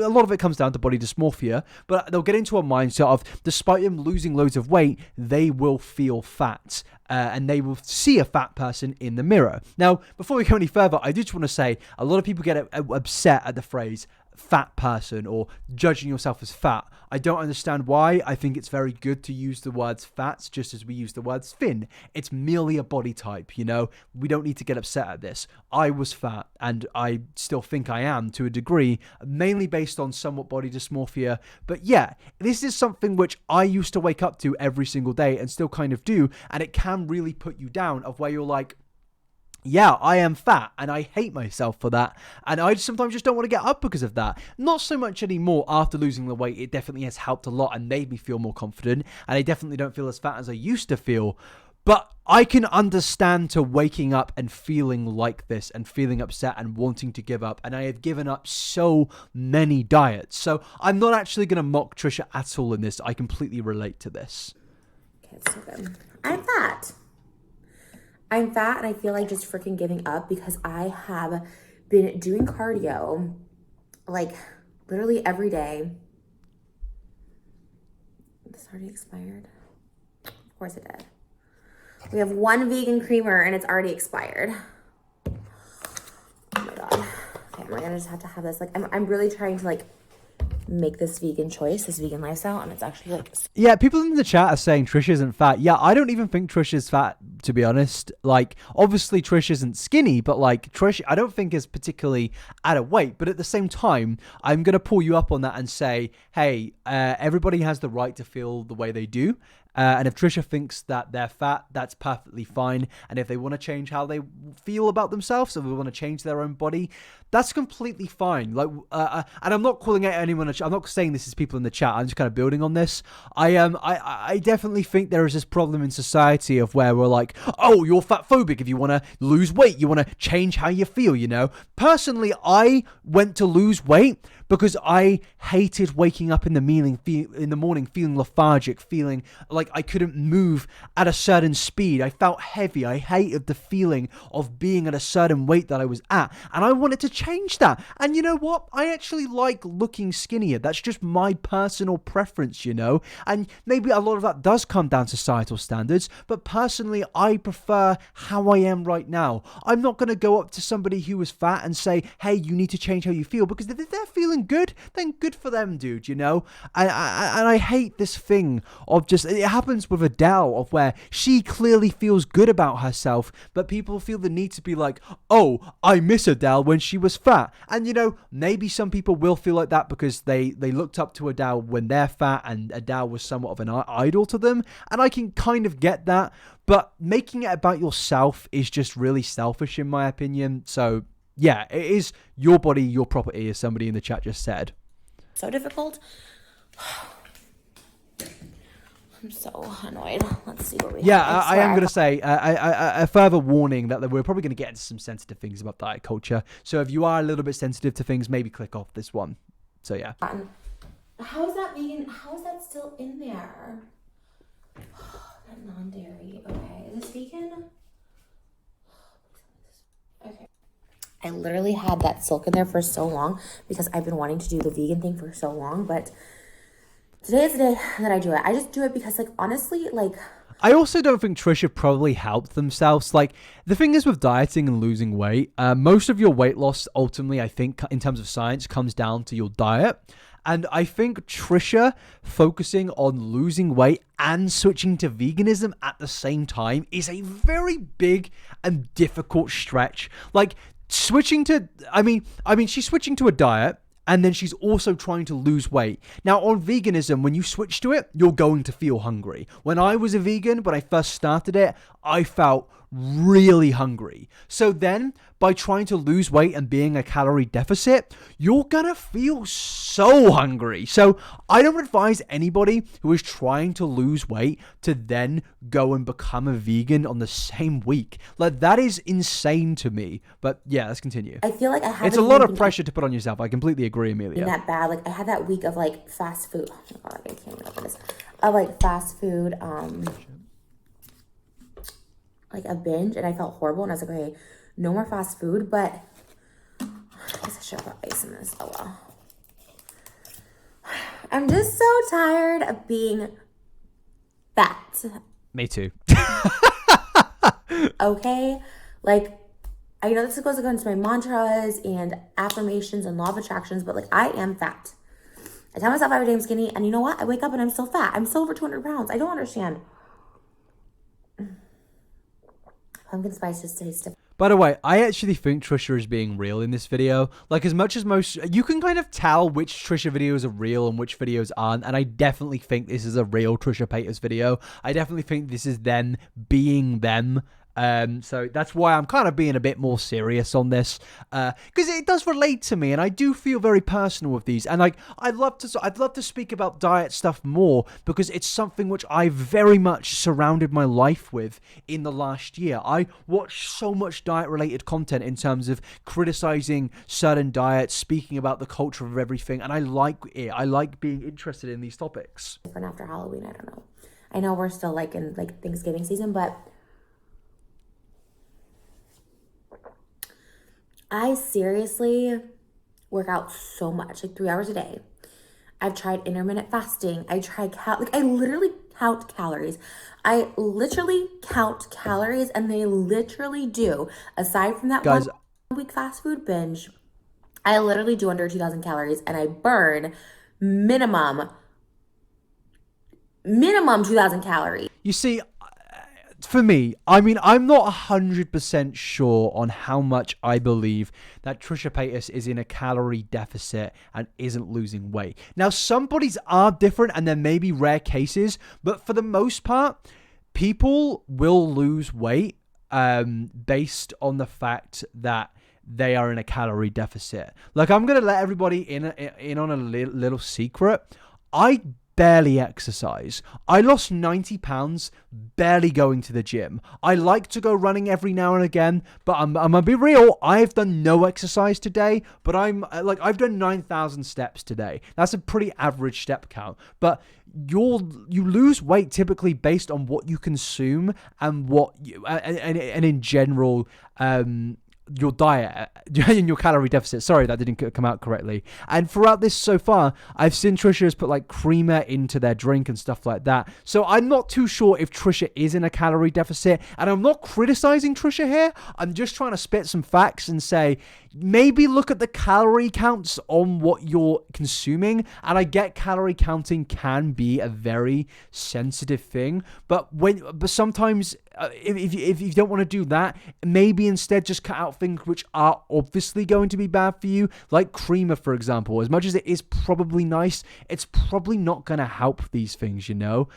lot of it comes down to body dysmorphia, but they'll get into a mindset of, despite them losing loads of weight, they will feel fat. And they will see a fat person in the mirror. Now, before we go any further, I do just want to say, a lot of people get upset at the phrase fat person or judging yourself as fat. I don't understand why. I think it's very good to use the words fats just as we use the words thin. It's merely a body type, We don't need to get upset at this. I was fat and I still think I am to a degree, mainly based on somewhat body dysmorphia. But yeah, this is something which I used to wake up to every single day and still kind of do. And it can really put you down of where you're like, yeah, I am fat and I hate myself for that. And I sometimes just don't want to get up because of that. Not so much anymore after losing the weight. It definitely has helped a lot and made me feel more confident. And I definitely don't feel as fat as I used to feel. But I can understand to waking up and feeling like this and feeling upset and wanting to give up. And I have given up so many diets. So I'm not actually going to mock Trisha at all in this. I completely relate to this. Okay, it's so good. I'm fat. I'm fat and I feel like just freaking giving up because I have been doing cardio like literally every day. This already expired. Of course it did. We have one vegan creamer and it's already expired. Oh my god. Okay, I'm gonna just have to have this. Like, I'm really trying to like make this vegan choice, this vegan lifestyle, and it's actually like... Yeah, people in the chat are saying Trish isn't fat. Yeah, I don't even think Trish is fat, to be honest. Like, obviously Trish isn't skinny, but like Trish, I don't think is particularly out of weight. But at the same time, I'm going to pull you up on that and say, hey, everybody has the right to feel the way they do. And if Trisha thinks that they're fat, that's perfectly fine. And if they want to change how they feel about themselves, or they want to change their own body, that's completely fine. Like, and I'm not calling out anyone. I'm not saying this is people in the chat. I'm just kind of building on this. I definitely think there is this problem in society of where we're like, oh, you're fat phobic if you want to lose weight. You want to change how you feel, you know? Personally, I went to lose weight because I hated waking up in the morning feeling lethargic, feeling like I couldn't move at a certain speed. I felt heavy. I hated the feeling of being at a certain weight that I was at. And I wanted to change that. And you know what? I actually like looking skinnier. That's just my personal preference, you know? And maybe a lot of that does come down to societal standards, but personally, I prefer how I am right now. I'm not going to go up to somebody who is fat and say, hey, you need to change how you feel, because if they're feeling good, then good for them, dude, you know? And I hate this thing of just, it happens with Adele, of where she clearly feels good about herself, but people feel the need to be like, oh, I miss Adele when she was fat. And you know, maybe some people will feel like that because they looked up to Adele when they're fat, and Adele was somewhat of an idol to them, and I can kind of get that, but making it about yourself is just really selfish in my opinion. So yeah, it is your body, your property, as somebody in the chat just said. So difficult. I'm so annoyed. Let's see what we have. I am going to say a further warning that we're probably going to get into some sensitive things about diet culture. So if you are a little bit sensitive to things, maybe click off this one. So yeah. How is that vegan? How is that still in there? That non-dairy. Okay, is this vegan? Okay. I literally had that silk in there for so long because I've been wanting to do the vegan thing for so long, but today is the day that I do it. I just do it because, like, honestly, like... I also don't think Trisha probably helped themselves. Like, the thing is with dieting and losing weight, most of your weight loss, ultimately, I think, in terms of science, comes down to your diet. And I think Trisha focusing on losing weight and switching to veganism at the same time is a very big and difficult stretch. Like, switching to... I mean, she's switching to a diet, and then she's also trying to lose weight. Now, on veganism, when you switch to it, you're going to feel hungry. When I was a vegan, when I first started it, I felt really hungry. So then, by trying to lose weight and being a calorie deficit, you're gonna feel so hungry. So I don't advise anybody who is trying to lose weight to then go and become a vegan on the same week. Like, that is insane to me. But yeah, let's continue. I feel like I have... It's a lot of pressure to put on yourself. I completely agree, Amelia. That bad. Like, I had that week of like fast food. Oh my god, I can't even open this. Of like fast food, like a binge, and I felt horrible, and I was like, okay, no more fast food, but I guess I should have put ice in this. Oh well. I'm just so tired of being fat. Me too. Okay? Like, I know this goes against my mantras and affirmations and law of attractions, but like, I am fat. I tell myself every day I'm skinny, and you know what? I wake up and I'm still fat. I'm still over 200 pounds. I don't understand. Pumpkin spice just tastes different. By the way, I actually think Trisha is being real in this video. Like, as much as most... You can kind of tell which Trisha videos are real and which videos aren't, and I definitely think this is a real Trisha Paytas video. I definitely think this is them being them. So that's why I'm kind of being a bit more serious on this, because it does relate to me, and I do feel very personal with these. And like, I'd love to speak about diet stuff more, because it's something which I very much surrounded my life with in the last year. I watched so much diet-related content in terms of criticizing certain diets, speaking about the culture of everything, and I like it. I like being interested in these topics. Different after Halloween, I don't know. I know we're still like in like Thanksgiving season, but I seriously work out so much, like 3 hours a day. I've tried intermittent fasting. I tried I literally count calories. I literally count calories, and they literally do. Aside from that Guys, 1 week fast food binge, I literally do under 2,000 calories, and I burn minimum 2,000 calories. you see, for me, I mean, I'm not 100% sure on how much I believe that Trisha Paytas is in a calorie deficit and isn't losing weight. Now, some bodies are different, and there may be rare cases, but for the most part, people will lose weight based on the fact that they are in a calorie deficit. Like, I'm going to let everybody in on a little secret. I barely exercise. I lost 90 pounds barely going to the gym. I like to go running every now and again, but I'm gonna be real. I've done no exercise today, but I've done 9,000 steps today. That's a pretty average step count. But you lose weight typically based on what you consume and what you and in general your diet and your calorie deficit. Sorry, that didn't come out correctly. And throughout this so far, I've seen Trisha has put like creamer into their drink and stuff like that. So I'm not too sure if Trisha is in a calorie deficit. And I'm not criticizing Trisha here. I'm just trying to spit some facts and say, maybe look at the calorie counts on what you're consuming. And I get calorie counting can be a very sensitive thing, but sometimes if you don't want to do that, maybe instead just cut out things which are obviously going to be bad for you, like creamer, for example. As much as it is probably nice, it's probably not going to help these things, you know?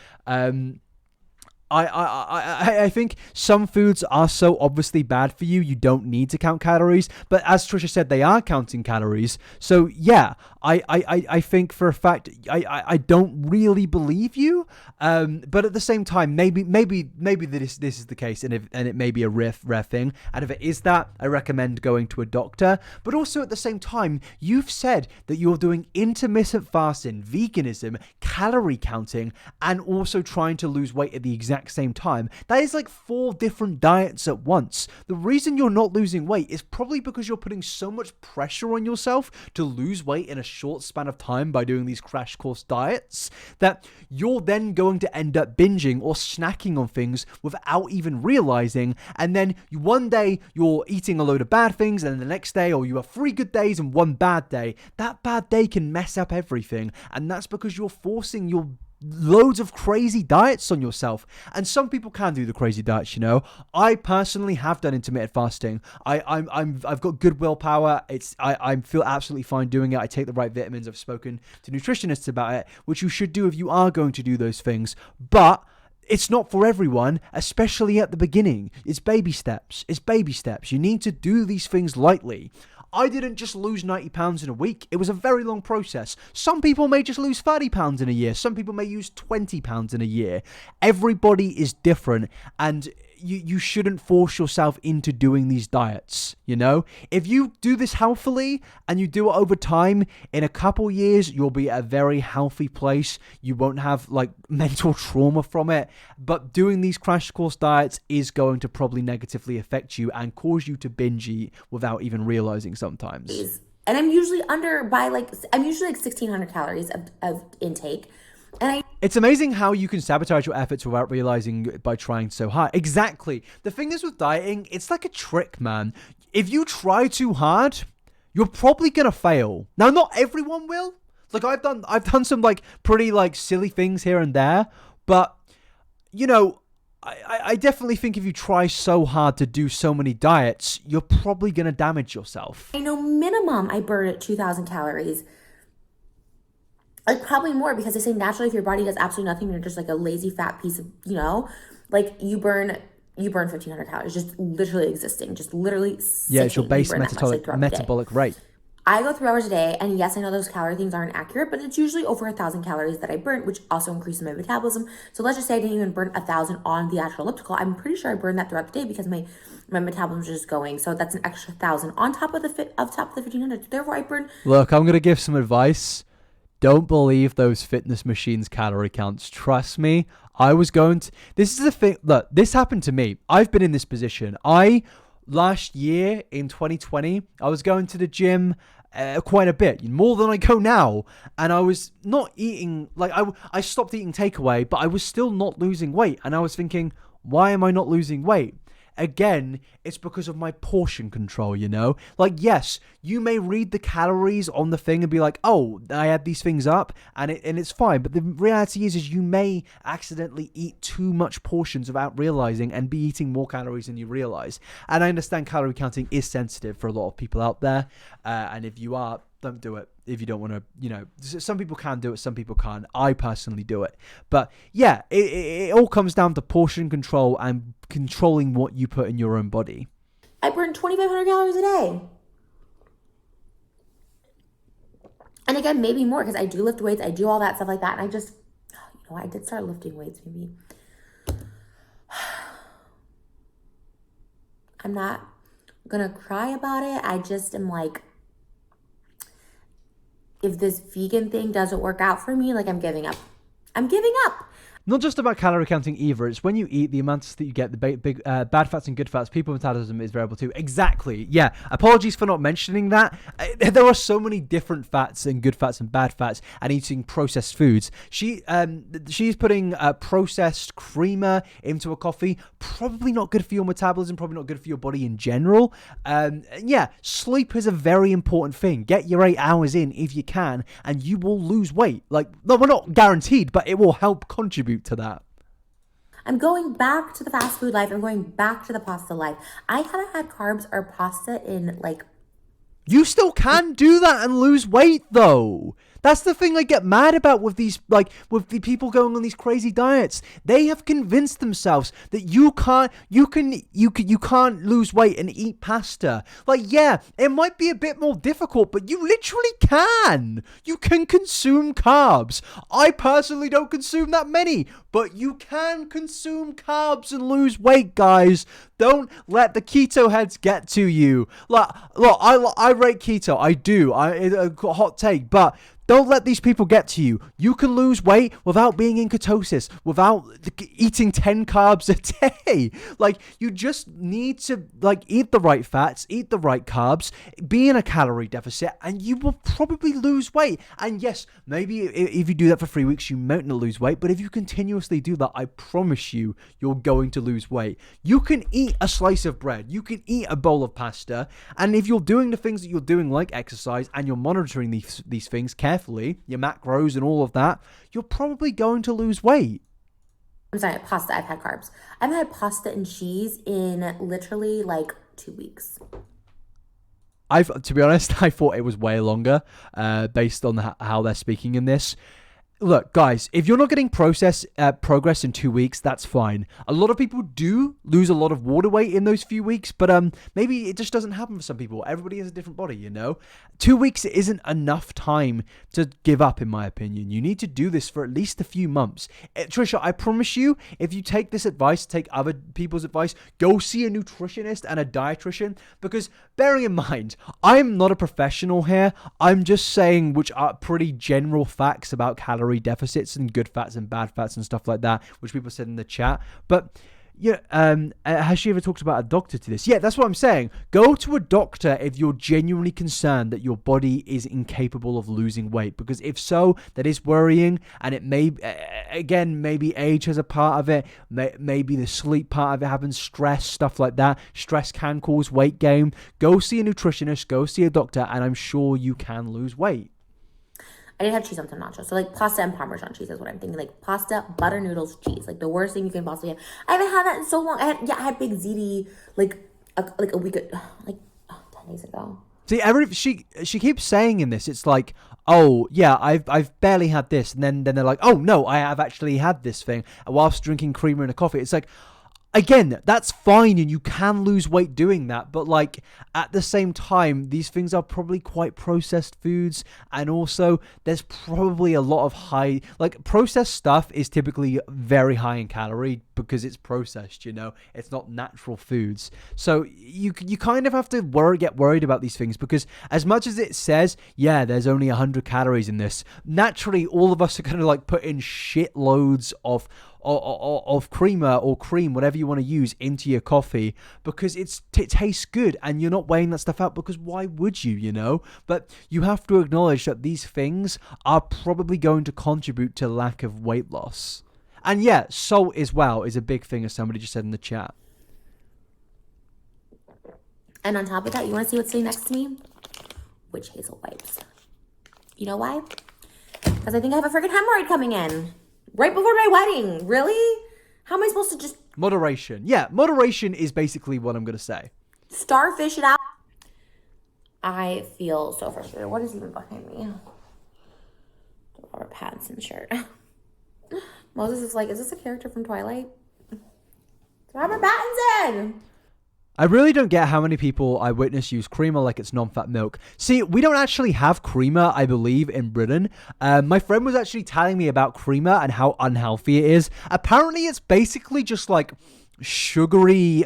I think some foods are so obviously bad for you, you don't need to count calories. But as Trisha said, they are counting calories. So yeah, I think for a fact, I don't really believe you. But at the same time, maybe this is the case, and it may be a rare thing. And if it is that, I recommend going to a doctor. But also at the same time, you've said that you're doing intermittent fasting, veganism, calorie counting, and also trying to lose weight at the exact same time. That is like 4 different diets at once. The reason you're not losing weight is probably because you're putting so much pressure on yourself to lose weight in a short span of time by doing these crash course diets, that you're then going to end up binging or snacking on things without even realizing. And then one day you're eating a load of bad things, and then the next day, or you have 3 good days and 1 bad day. That bad day can mess up everything, and that's because you're forcing your loads of crazy diets on yourself. And some people can do the crazy diets, you know. I personally have done intermittent fasting. I've got good willpower. I feel absolutely fine doing it. I take the right vitamins. I've spoken to nutritionists about it, which you should do if you are going to do those things. But it's not for everyone, especially at the beginning. It's baby steps. You need to do these things lightly. I didn't just lose 90 pounds in a week. It was a very long process. Some people may just lose 30 pounds in a year. Some people may use 20 pounds in a year. Everybody is different, and you shouldn't force yourself into doing these diets, you know? If you do this healthily and you do it over time, in a couple years, you'll be at a very healthy place. You won't have like mental trauma from it. But doing these crash course diets is going to probably negatively affect you and cause you to binge eat without even realizing sometimes. And I'm usually I'm usually 1,600 calories of intake. And it's amazing how you can sabotage your efforts without realizing by trying so hard. Exactly. The thing is with dieting, it's like a trick, man. If you try too hard, you're probably gonna fail. Now, not everyone will. Like I've done some like pretty like silly things here and there, but you know, I definitely think if you try so hard to do so many diets, you're probably gonna damage yourself. I know minimum I burn at 2,000 calories. Like probably more, because they say naturally if your body does absolutely nothing, you're just like a lazy fat piece of, you know, like you burn you burn 1,500 calories, just literally existing, just literally sitting. Yeah, it's your base you burn that much, like, throughout the day. metabolic rate. I go 3 hours a day, and yes, I know those calorie things aren't accurate, but it's usually over 1,000 calories that I burn, which also increases my metabolism. So let's just say I didn't even burn 1,000 on the actual elliptical. I'm pretty sure I burned that throughout the day because my metabolism is just going. So that's an extra 1,000 on top of the 1,500. Therefore, I burn. Look, I'm gonna give some advice. Don't believe those fitness machines' calorie counts. Trust me. I was going to. This is the thing. Look, this happened to me. I've been in this position. Last year in 2020, I was going to the gym quite a bit, more than I go now, and I was not eating, like, I stopped eating takeaway, but I was still not losing weight, and I was thinking, why am I not losing weight? Again, it's because of my portion control, Like, yes, you may read the calories on the thing and be like, oh, I add these things up and it's fine. But the reality is you may accidentally eat too much portions without realizing and be eating more calories than you realize. And I understand calorie counting is sensitive for a lot of people out there. And if you are, don't do it. If you don't want to, some people can do it, some people can't. I personally do it. But yeah, it all comes down to portion control and controlling what you put in your own body. I burn 2,500 calories a day. And again, maybe more because I do lift weights. I do all that stuff like that. And I just, I did start lifting weights maybe. I'm not going to cry about it. I just am like, if this vegan thing doesn't work out for me, like, I'm giving up. I'm giving up. Not just about calorie counting either. It's when you eat, the amounts that you get, the big bad fats and good fats. People's metabolism is variable too. Exactly. Yeah. Apologies for not mentioning that. There are so many different fats and good fats and bad fats, and eating processed foods. She's putting processed creamer into a coffee. Probably not good for your metabolism. Probably not good for your body in general. Yeah. Sleep is a very important thing. Get your 8 hours in if you can, and you will lose weight. Like, no, we're not guaranteed, but it will help contribute to that. I'm going back to the fast food life. I'm going back to the pasta life. I haven't had carbs or pasta in like... You still can do that and lose weight though. That's the thing I get mad about with these, like, with the people going on these crazy diets. They have convinced themselves that you can't lose weight and eat pasta. Like, yeah, it might be a bit more difficult, but you literally can. You can consume carbs. I personally don't consume that many, but you can consume carbs and lose weight, guys. Don't let the keto heads get to you. Look, I rate keto. I do. It's a hot take, but don't let these people get to you. You can lose weight without being in ketosis, without eating 10 carbs a day. Like, you just need to, like, eat the right fats, eat the right carbs, be in a calorie deficit, and you will probably lose weight. And yes, maybe if you do that for 3 weeks, you might not lose weight, but if you continuously do that, I promise you, you're going to lose weight. You can eat a slice of bread, you can eat a bowl of pasta, and if you're doing the things that you're doing, like exercise, and you're monitoring these things carefully, your macros and all of that, you're probably going to lose weight. I'm sorry, pasta. I've had carbs. I've had pasta and cheese in literally like 2 weeks. To be honest, I thought it was way longer, based on how they're speaking in this. Look, guys, if you're not getting progress in 2 weeks, that's fine. A lot of people do lose a lot of water weight in those few weeks, but maybe it just doesn't happen for some people. Everybody has a different body, 2 weeks isn't enough time to give up, in my opinion. You need to do this for at least a few months. Trisha, I promise you, if you take this advice, take other people's advice, go see a nutritionist and a dietitian, because bearing in mind, I'm not a professional here. I'm just saying which are pretty general facts about calorie deficits and good fats and bad fats and stuff like that, which people said in the chat. But yeah, has she ever talked about a doctor to this? Yeah, that's what I'm saying. Go to a doctor if you're genuinely concerned that your body is incapable of losing weight, because if so, that is worrying. And it may, again, maybe age has a part of it, maybe the sleep part of it happens, stress, stuff like that. Stress can cause weight gain. Go see a nutritionist, go see a doctor, and I'm sure you can lose weight. I did have cheese on some nachos. So like pasta and Parmesan cheese is what I'm thinking. Like pasta, butter noodles, cheese. Like the worst thing you can possibly have. I haven't had that in so long. I had big ziti like a week, 10 days ago. See, she keeps saying in this, it's like, oh yeah, I've barely had this, and then they're like, oh no, I have actually had this thing whilst drinking creamer in a coffee. It's like, again, that's fine and you can lose weight doing that, but like at the same time, these things are probably quite processed foods, and also there's probably a lot of like processed stuff is typically very high in calorie because it's processed, you know, it's not natural foods. So you kind of have to get worried about these things, because as much as it says, yeah, there's only 100 calories in this, naturally all of us are going to like put in shitloads of creamer or cream, whatever you want to use, into your coffee because it tastes good, and you're not weighing that stuff out because why would you, you know? But you have to acknowledge that these things are probably going to contribute to lack of weight loss. And yeah, salt as well is a big thing, as somebody just said in the chat. And on top of that, you want to see what's sitting next to me? Witch hazel wipes. You know why? Because I think I have a freaking hemorrhoid coming in right before my wedding. Really? How am I supposed to just... Moderation. Yeah, moderation is basically what I'm going to say. Starfish it out. I feel so frustrated. What is even behind me? Robert Pattinson shirt. Moses is like, is this a character from Twilight? It's Robert Pattinson! I really don't get how many people I witness use creamer like it's non-fat milk. See, we don't actually have creamer, I believe, in Britain. My friend was actually telling me about creamer and how unhealthy it is. Apparently, it's basically just like sugary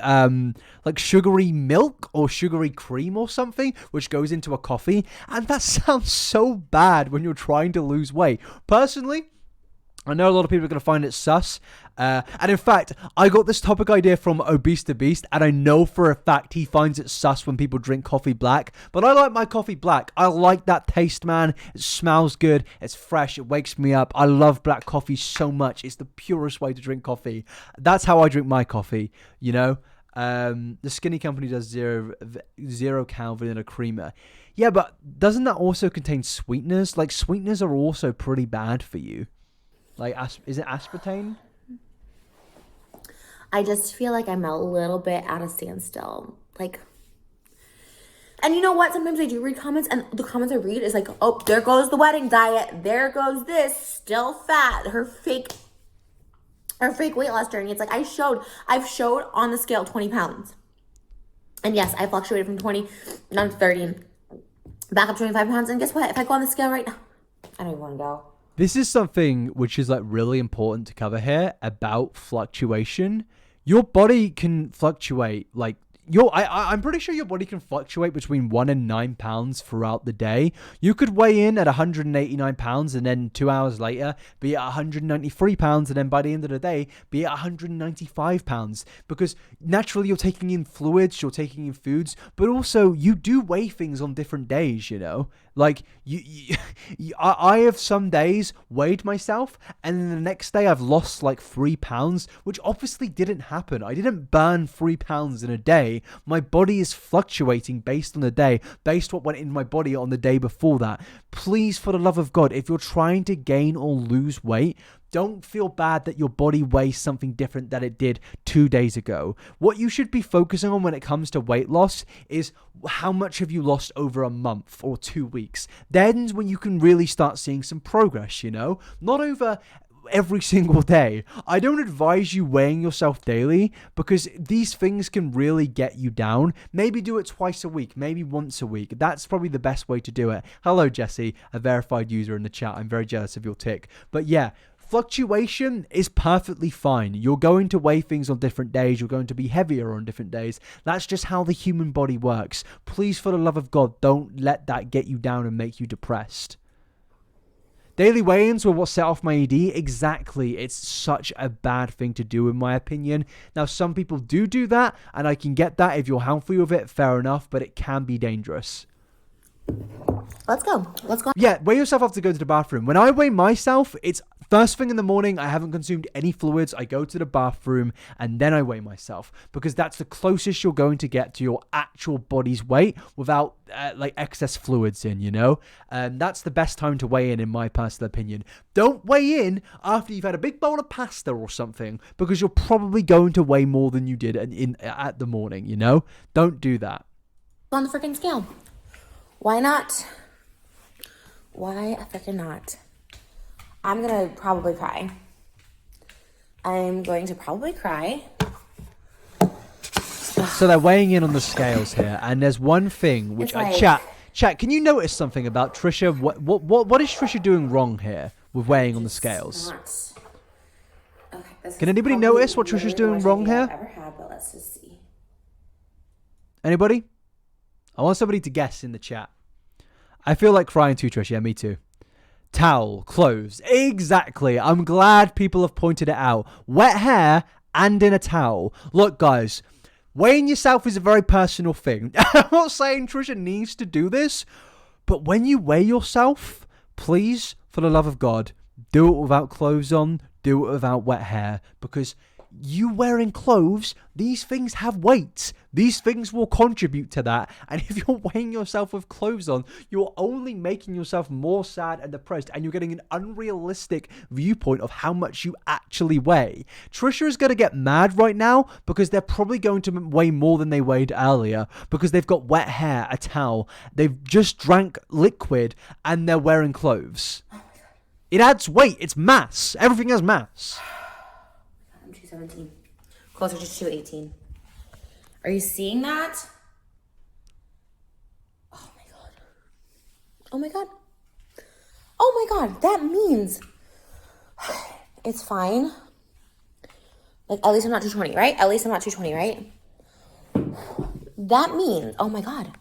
milk or sugary cream or something, which goes into a coffee. And that sounds so bad when you're trying to lose weight. Personally, I know a lot of people are going to find it sus. And in fact, I got this topic idea from Obese to Beast, and I know for a fact he finds it sus when people drink coffee black. But I like my coffee black. I like that taste, man. It smells good. It's fresh. It wakes me up. I love black coffee so much. It's the purest way to drink coffee. That's how I drink my coffee, you know? The Skinny Company does zero cal vanilla creamer. Yeah, but doesn't that also contain sweeteners? Like, sweeteners are also pretty bad for you. Like, is it aspartame? I just feel like I'm a little bit at a standstill. Like, and you know what? Sometimes I do read comments, and the comments I read is like, oh, there goes the wedding diet. There goes this, still fat. Her fake weight loss journey. It's like I've showed on the scale 20 pounds. And yes, I fluctuated from 20 down to 30, back up 25 pounds. And guess what? If I go on the scale right now, I don't even want to go. This is something which is like really important to cover here about fluctuation. Your body can fluctuate like I'm pretty sure your body can fluctuate between 1 and 9 pounds throughout the day. You could weigh in at 189 pounds and then 2 hours later be at 193 pounds, and then by the end of the day be at 195 pounds, because naturally you're taking in fluids, you're taking in foods, but also you do weigh things on different days, you know? Like I have some days weighed myself and then the next day I've lost like 3 pounds, which obviously didn't happen. I didn't burn 3 pounds in a day. My body is fluctuating based on the day, based what went in my body on the day before that. Please, for the love of God, if you're trying to gain or lose weight, don't feel bad that your body weighs something different than it did 2 days ago. What you should be focusing on when it comes to weight loss is how much have you lost over a month or 2 weeks. Then's when you can really start seeing some progress, you know? Not over every single day. I don't advise you weighing yourself daily because these things can really get you down. Maybe do it twice a week, maybe once a week. That's probably the best way to do it. Hello, Jesse, a verified user in the chat. I'm very jealous of your tick. But yeah, fluctuation is perfectly fine. You're going to weigh things on different days. You're going to be heavier on different days. That's just how the human body works. Please, for the love of God, don't let that get you down and make you depressed. Daily weigh-ins were what set off my ED. Exactly. It's such a bad thing to do, in my opinion. Now, some people do that, and I can get that. If you're healthy with it, fair enough, but it can be dangerous. Let's go. Yeah, weigh yourself up to go to the bathroom. When I weigh myself, it's first thing in the morning. I haven't consumed any fluids. I go to the bathroom and then I weigh myself, because that's the closest you're going to get to your actual body's weight without like excess fluids in, you know? That's the best time to weigh in my personal opinion. Don't weigh in after you've had a big bowl of pasta or something, because you're probably going to weigh more than you did at the morning, you know? Don't do that. On the freaking scale. Why not? Why freaking not? I'm gonna probably cry. I'm going to probably cry. So they're weighing in on the scales here, and there's one thing which chat. Can you notice something about Trisha? What is Trisha doing wrong here with weighing on the scales? Can anybody notice what Trisha's doing wrong here? Ever had, but let's just see. Anybody? I want somebody to guess in the chat. I feel like crying too, Trisha. Yeah, me too. Towel, clothes. Exactly. I'm glad people have pointed it out. Wet hair and in a towel. Look, guys, weighing yourself is a very personal thing. I'm not saying Trisha needs to do this, but when you weigh yourself, please, for the love of God, do it without clothes on. Do it without wet hair, because you wearing clothes, these things have weight. These things will contribute to that. And if you're weighing yourself with clothes on, you're only making yourself more sad and depressed, and you're getting an unrealistic viewpoint of how much you actually weigh. Trisha is going to get mad right now because they're probably going to weigh more than they weighed earlier, because they've got wet hair, a towel, they've just drank liquid, and they're wearing clothes. It adds weight. It's mass. Everything has mass. I'm 217. Closer to 218. Are you seeing that? Oh my god. Oh my god. Oh my god. That means it's fine. Like, at least I'm not 220, right? At least I'm not 220, right? That means, oh my god.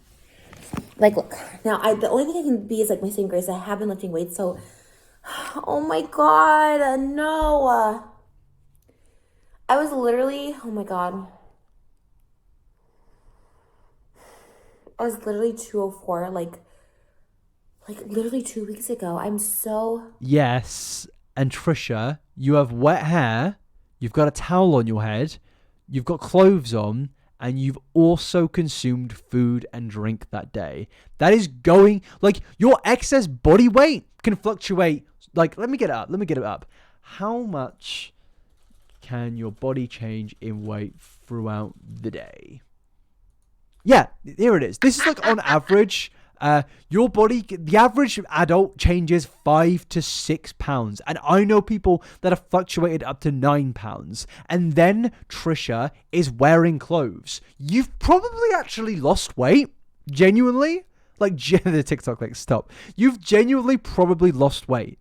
Like, look. Now, the only thing I can be is like my same grace. I have been lifting weights, so... Oh my god, no. I was literally, oh my god. I was literally 204, like literally 2 weeks ago. I'm so... Yes, and Trisha, you have wet hair, you've got a towel on your head, you've got clothes on, and you've also consumed food and drink that day. That is going, like, your excess body weight can fluctuate. Like, let me get it up. How much can your body change in weight throughout the day? Yeah, here it is. This is like on average, your body, the average adult changes 5 to 6 pounds. And I know people that have fluctuated up to 9 pounds. And then Trisha is wearing clothes. You've probably actually lost weight. Genuinely. Like, the TikTok, like, stop. You've genuinely probably lost weight.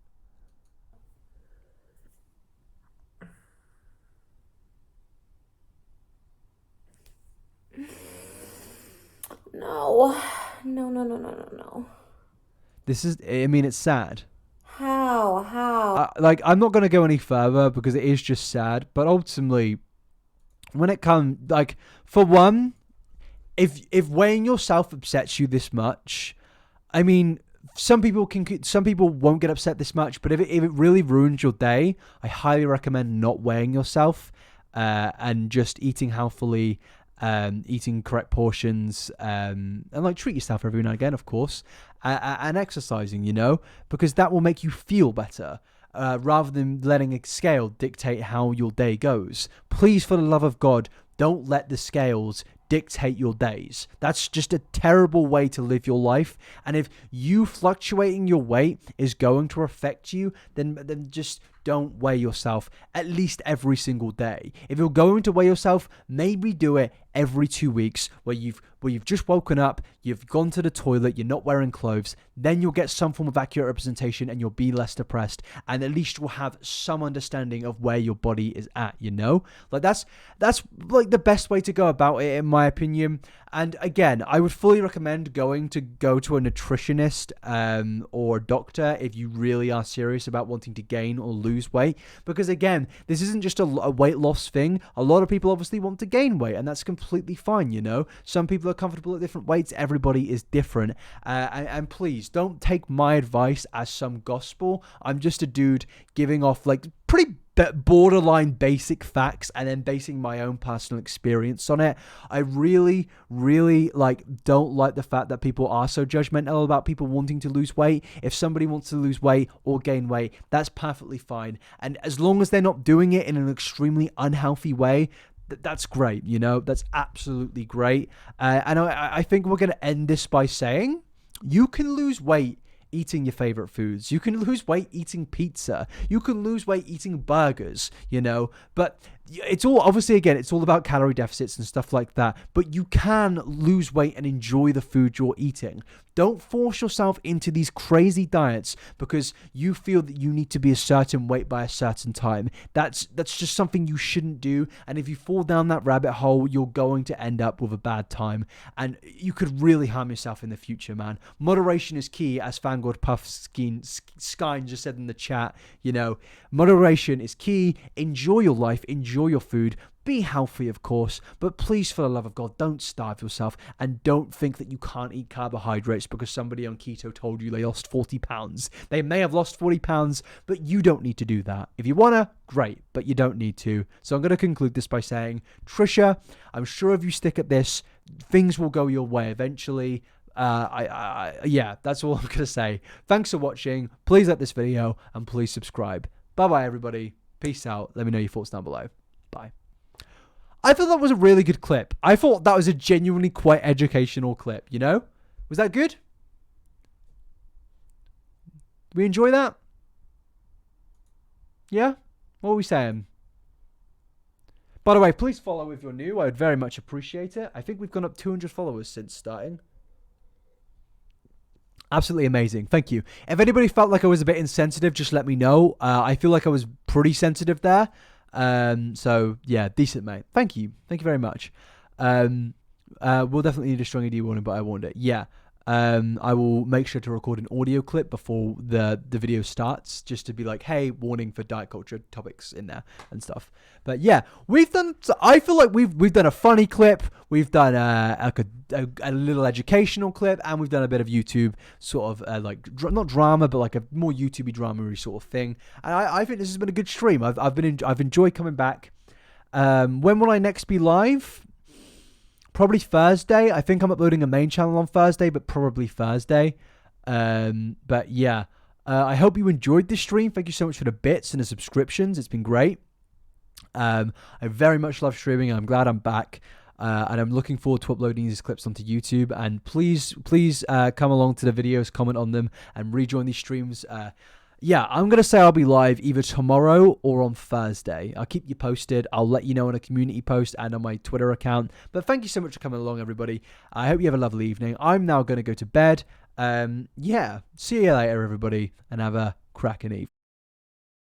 No. This is, I mean, it's sad. How? Like, I'm not going to go any further because it is just sad. But ultimately, when it comes, like, for one, if weighing yourself upsets you this much, I mean, some people won't get upset this much, but if it really ruins your day, I highly recommend not weighing yourself and just eating healthily, eating correct portions, and like treat yourself every now and again, of course, and exercising, you know, because that will make you feel better. Rather than letting a scale dictate how your day goes. Please, for the love of God, don't let the scales dictate your days. That's just a terrible way to live your life. And if you fluctuating your weight is going to affect you, then just don't weigh yourself at least every single day. If you're going to weigh yourself, maybe do it every 2 weeks where you've just woken up, you've gone to the toilet, you're not wearing clothes, then you'll get some form of accurate representation and you'll be less depressed, and at least you'll have some understanding of where your body is at, you know? Like that's like the best way to go about it, in my opinion. And again, I would fully recommend go to a nutritionist or a doctor if you really are serious about wanting to gain or lose weight, because again, this isn't just a weight loss thing. A lot of people obviously want to gain weight, and that's completely fine, you know? Some people are comfortable at different weights. Everybody is different. And please don't take my advice as some gospel. I'm just a dude giving off like pretty borderline basic facts and then basing my own personal experience on it. I really don't like the fact that people are so judgmental about people wanting to lose weight. If somebody wants to lose weight or gain weight, that's perfectly fine, and as long as they're not doing it in an extremely unhealthy way, that's great, you know? That's absolutely great. And I think we're going to end this by saying you can lose weight eating your favorite foods. You can lose weight eating pizza. You can lose weight eating burgers, you know? But it's all, obviously, again, it's all about calorie deficits and stuff like that, but you can lose weight and enjoy the food you're eating. Don't force yourself into these crazy diets because you feel that you need to be a certain weight by a certain time. That's just something you shouldn't do. And if you fall down that rabbit hole, you're going to end up with a bad time. And you could really harm yourself in the future, man. Moderation is key, as Fangord Puff Skine just said in the chat. You know, moderation is key. Enjoy your life. Enjoy your food. Be healthy, of course, but please, for the love of God, don't starve yourself, and don't think that you can't eat carbohydrates because somebody on keto told you they lost 40 pounds. They may have lost 40 pounds, but you don't need to do that. If you want to, great, but you don't need to. So I'm going to conclude this by saying, Trisha, I'm sure if you stick at this, things will go your way eventually. Yeah, that's all I'm going to say. Thanks for watching. Please like this video, and please subscribe. Bye-bye, everybody. Peace out. Let me know your thoughts down below. Bye. I thought that was a really good clip. I thought that was a genuinely quite educational clip, you know? Was that good? We enjoy that? Yeah? What are we saying? By the way, please follow if you're new. I would very much appreciate it. I think we've gone up 200 followers since starting. Absolutely amazing. Thank you. If anybody felt like I was a bit insensitive, just let me know. I feel like I was pretty sensitive there. So yeah, decent, mate. Thank you very much. We'll definitely need a strong AD warning, but I warned it. Yeah. I will make sure to record an audio clip before the video starts, just to be like, hey, warning for diet culture topics in there and stuff. But yeah, I feel like we've done a funny clip, we've done a little educational clip, and we've done a bit of YouTube sort of not drama, but like a more YouTubey drama-y sort of thing. And I think this has been a good stream. I've enjoyed coming back. When will I next be live? Probably Thursday. I think I'm uploading a main channel on Thursday, but probably Thursday. But yeah, I hope you enjoyed this stream. Thank you so much for the bits and the subscriptions. It's been great. I very much love streaming. I'm glad I'm back. And I'm looking forward to uploading these clips onto YouTube. And please come along to the videos, comment on them, and rejoin these streams. Yeah, I'm going to say I'll be live either tomorrow or on Thursday. I'll keep you posted. I'll let you know in a community post and on my Twitter account. But thank you so much for coming along, everybody. I hope you have a lovely evening. I'm now going to go to bed. Yeah, see you later, everybody, and have a cracking evening.